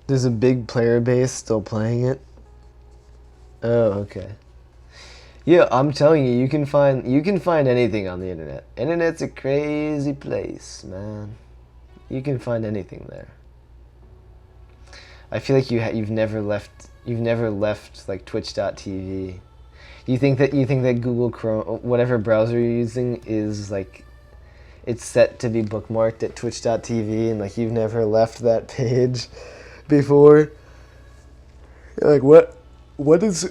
There's a big player base still playing it. Oh, okay. Yeah, I'm telling you, you can find anything on the internet. Internet's a crazy place, man. You can find anything there. I feel like you've never left like Twitch.tv. You think that Google Chrome, whatever browser you're using, is like it's set to be bookmarked at Twitch.tv, and like you've never left that page before. You're like, what is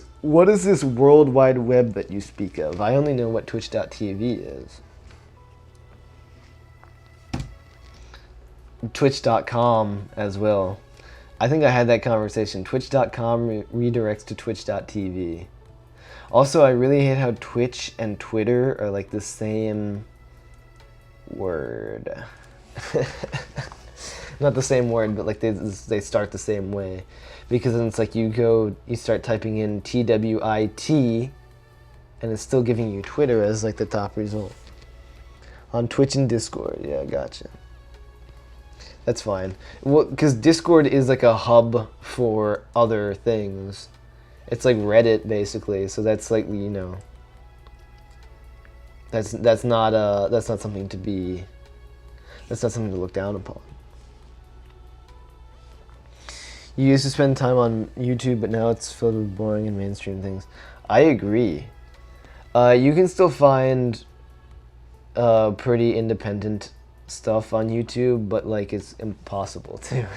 this World Wide Web that you speak of? I only know what Twitch.tv is. Twitch.com as well. I think I had that conversation. Twitch.com redirects to twitch.tv. Also, I really hate how Twitch and Twitter are like the same word. Not the same word, but like they start the same way. Because then it's like you start typing in TWIT, and it's still giving you Twitter as like the top result. On Twitch and Discord, yeah, gotcha. That's fine. Well, because Discord is like a hub for other things. It's like Reddit, basically. So that's like, you know, that's not something to be. That's not something to look down upon. You used to spend time on YouTube, but now it's filled with boring and mainstream things. I agree. You can still find pretty independent stuff on YouTube, but like it's impossible to.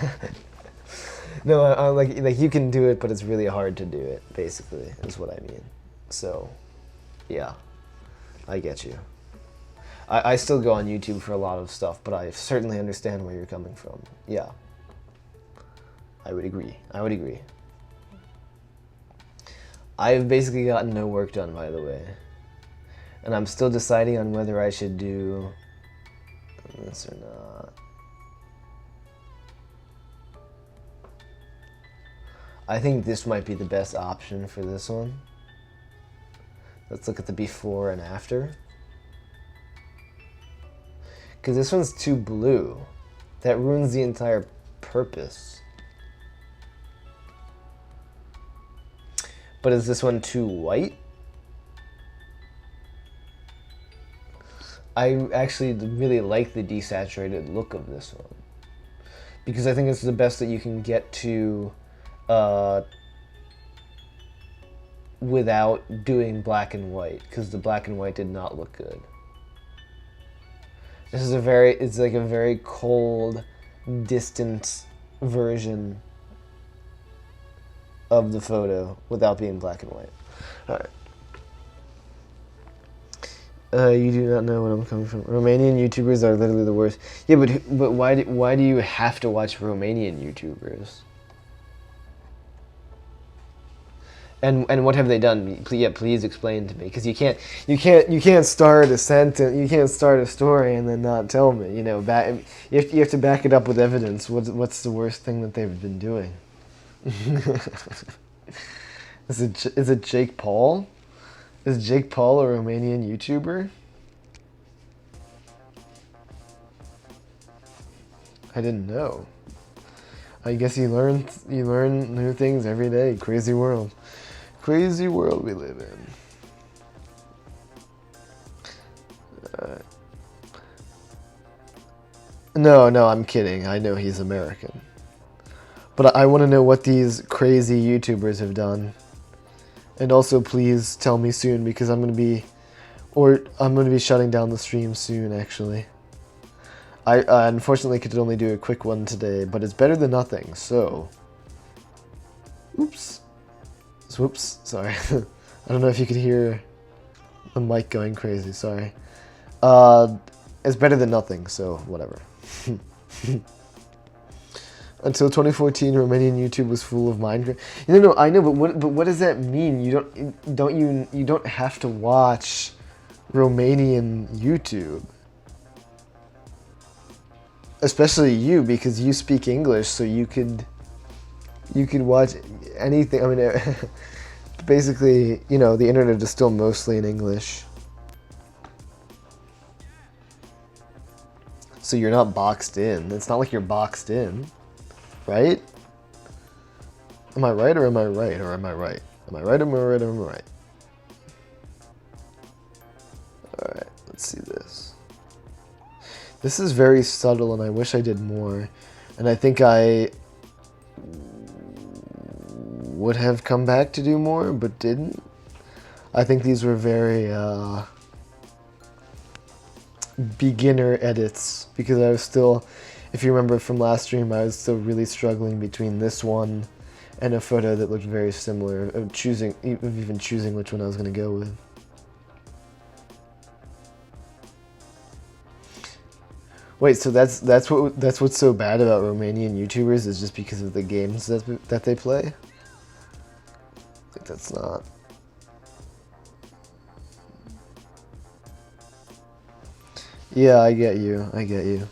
No, like you can do it, but it's really hard to do it. Basically, is what I mean. So, yeah, I get you. I still go on YouTube for a lot of stuff, but I certainly understand where you're coming from. Yeah, I would agree. I would agree. I've basically gotten no work done, by the way, and I'm still deciding on whether I should do this or not. I think this might be the best option for this one. Let's look at the before and after. Because this one's too blue. That ruins the entire purpose. But is this one too white? I actually really like the desaturated look of this one. Because I think it's the best that you can get to without doing black and white, because the black and white did not look good. This is it's like a very cold, distant version of the photo without being black and white. Alright. You do not know where I'm coming from. Romanian YouTubers are literally the worst. Yeah, but why do you have to watch Romanian YouTubers? And what have they done? Please explain to me, because you can't start a sentence, you can't start a story and then not tell me. You know, you have to back it up with evidence. What's the worst thing that they've been doing? Is it Jake Paul? Is Jake Paul a Romanian YouTuber? I didn't know. I guess you learn new things every day. Crazy world. Crazy world we live in. No, I'm kidding. I know he's American. But I want to know what these crazy YouTubers have done. And also, please tell me soon, because I'm going to be shutting down the stream soon, actually. I unfortunately could only do a quick one today, but it's better than nothing, so... Oops. Whoops, sorry. I don't know if you could hear the mic going crazy, sorry. It's better than nothing, so whatever. Until 2014, Romanian YouTube was full of Minecraft. No, I know, but what does that mean? You don't have to watch Romanian YouTube. Especially you, because you speak English, so you could watch anything. I mean, basically, you know, the internet is still mostly in English. So you're not boxed in. It's not like you're boxed in, right? Am I right or am I right or am I right? Am I right or am I right or am I right? Alright, let's see this. This is very subtle and I wish I did more. And I think I would have come back to do more, but didn't. I think these were very beginner edits, because I was still, if you remember from last stream, I was still really struggling between this one and a photo that looked very similar, of even choosing which one I was going to go with. Wait, so that's what's so bad about Romanian YouTubers is just because of the games that they play? I think that's not. Yeah, I get you. I get you.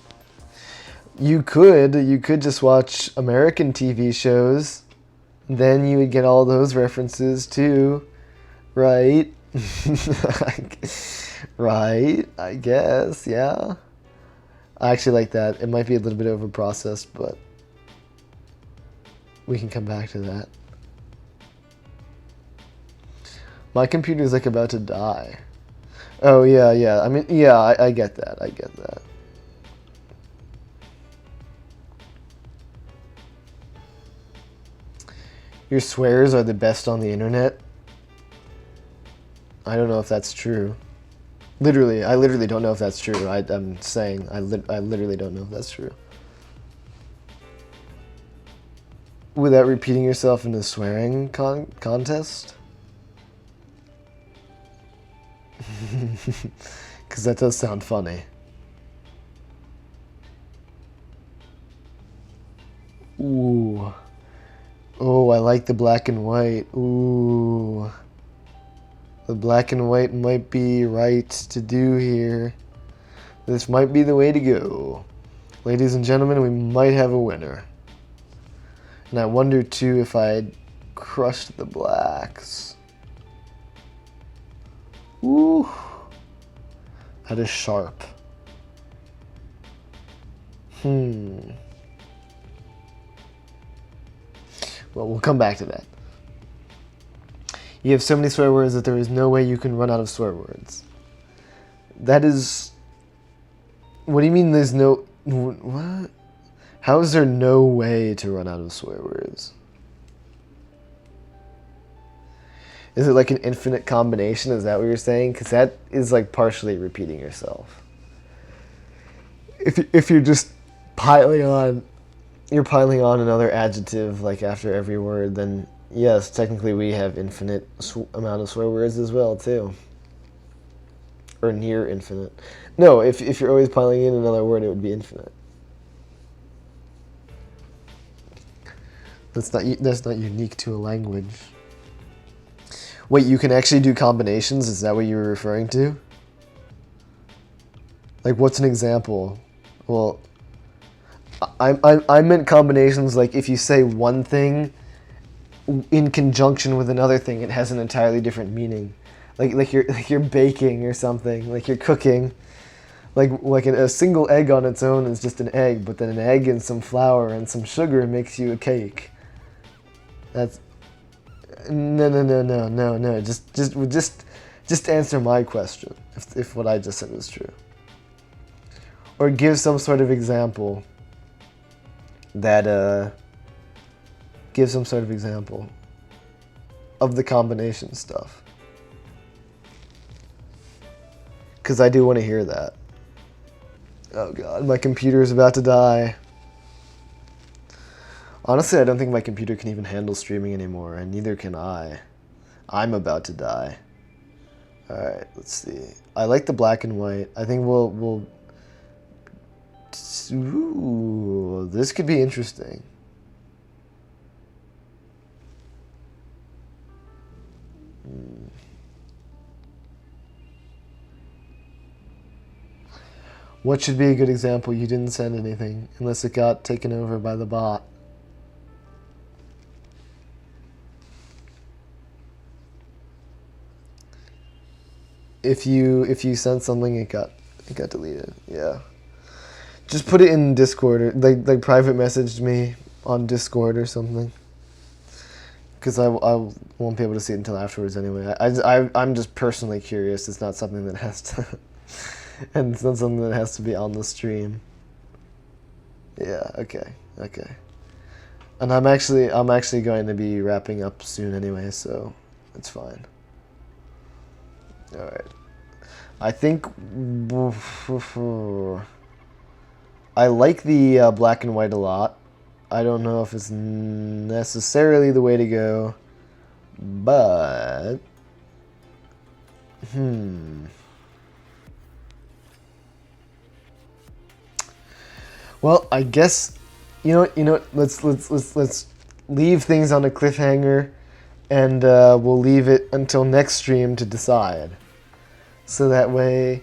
You could just watch American TV shows, then you would get all those references too, right? Right, I guess, yeah. I actually like that. It might be a little bit overprocessed, but we can come back to that. My computer's like about to die. Oh yeah, yeah. I mean, yeah, I get that. I get that. Your swears are the best on the internet? I don't know if that's true. Literally, I literally don't know if that's true. I'm saying, I literally don't know if that's true. Without repeating yourself in a swearing contest? Because that does sound funny. Ooh. Oh, I like the black and white. Ooh. The black and white might be right to do here. This might be the way to go. Ladies and gentlemen, we might have a winner. And I wonder too if I'd crushed the blacks. Ooh. That is sharp. Well, we'll come back to that. You have so many swear words that there is no way you can run out of swear words. That is... What do you mean there's no... What? How is there no way to run out of swear words? Is it like an infinite combination? Is that what you're saying? Because that is like partially repeating yourself. If you're just piling on... You're piling on another adjective like after every word, then yes, technically we have infinite amount of swear words as well too. Or near infinite. No, if you're always piling in another word, it would be infinite. That's not unique to a language. Wait, you can actually do combinations? Is that what you were referring to? Like, what's an example? Well, I meant combinations like if you say one thing in conjunction with another thing, it has an entirely different meaning. Like you're baking or something, like you're cooking. Like a single egg on its own is just an egg, but then an egg and some flour and some sugar makes you a cake. That's no. Just answer my question if what I just said is true. Or give some sort of example that give some sort of example of the combination stuff. Because I do want to hear that. Oh god, my computer is about to die. Honestly, I don't think my computer can even handle streaming anymore, and neither can I. I'm about to die. Alright, let's see. I like the black and white. I think we'll... Ooh, this could be interesting. What should be a good example? You didn't send anything, unless it got taken over by the bot. If you sent something, it got deleted. Yeah. Just put it in Discord or like private message me on Discord or something. Because I won't be able to see it until afterwards anyway. I'm just personally curious. It's not something that has to, and it's not something that has to be on the stream. Yeah. Okay. And I'm actually going to be wrapping up soon anyway, so it's fine. All right. I think I like the black and white a lot. I don't know if it's necessarily the way to go, but Well, I guess, let's leave things on a cliffhanger, and we'll leave it until next stream to decide. So that way,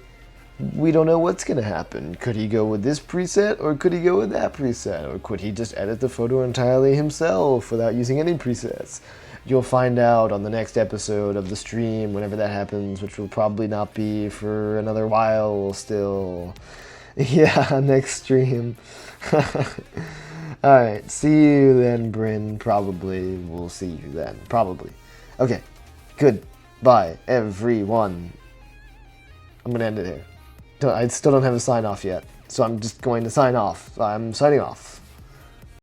we don't know what's gonna happen. Could he go with this preset, or could he go with that preset? Or could he just edit the photo entirely himself without using any presets? You'll find out on the next episode of the stream, whenever that happens, which will probably not be for another while still. Yeah, next stream. Alright, see you then, Bryn. Probably. We'll see you then. Probably. Okay, good. Bye, everyone. I'm gonna end it here. I still don't have a sign off yet, so I'm just going to sign off. I'm signing off.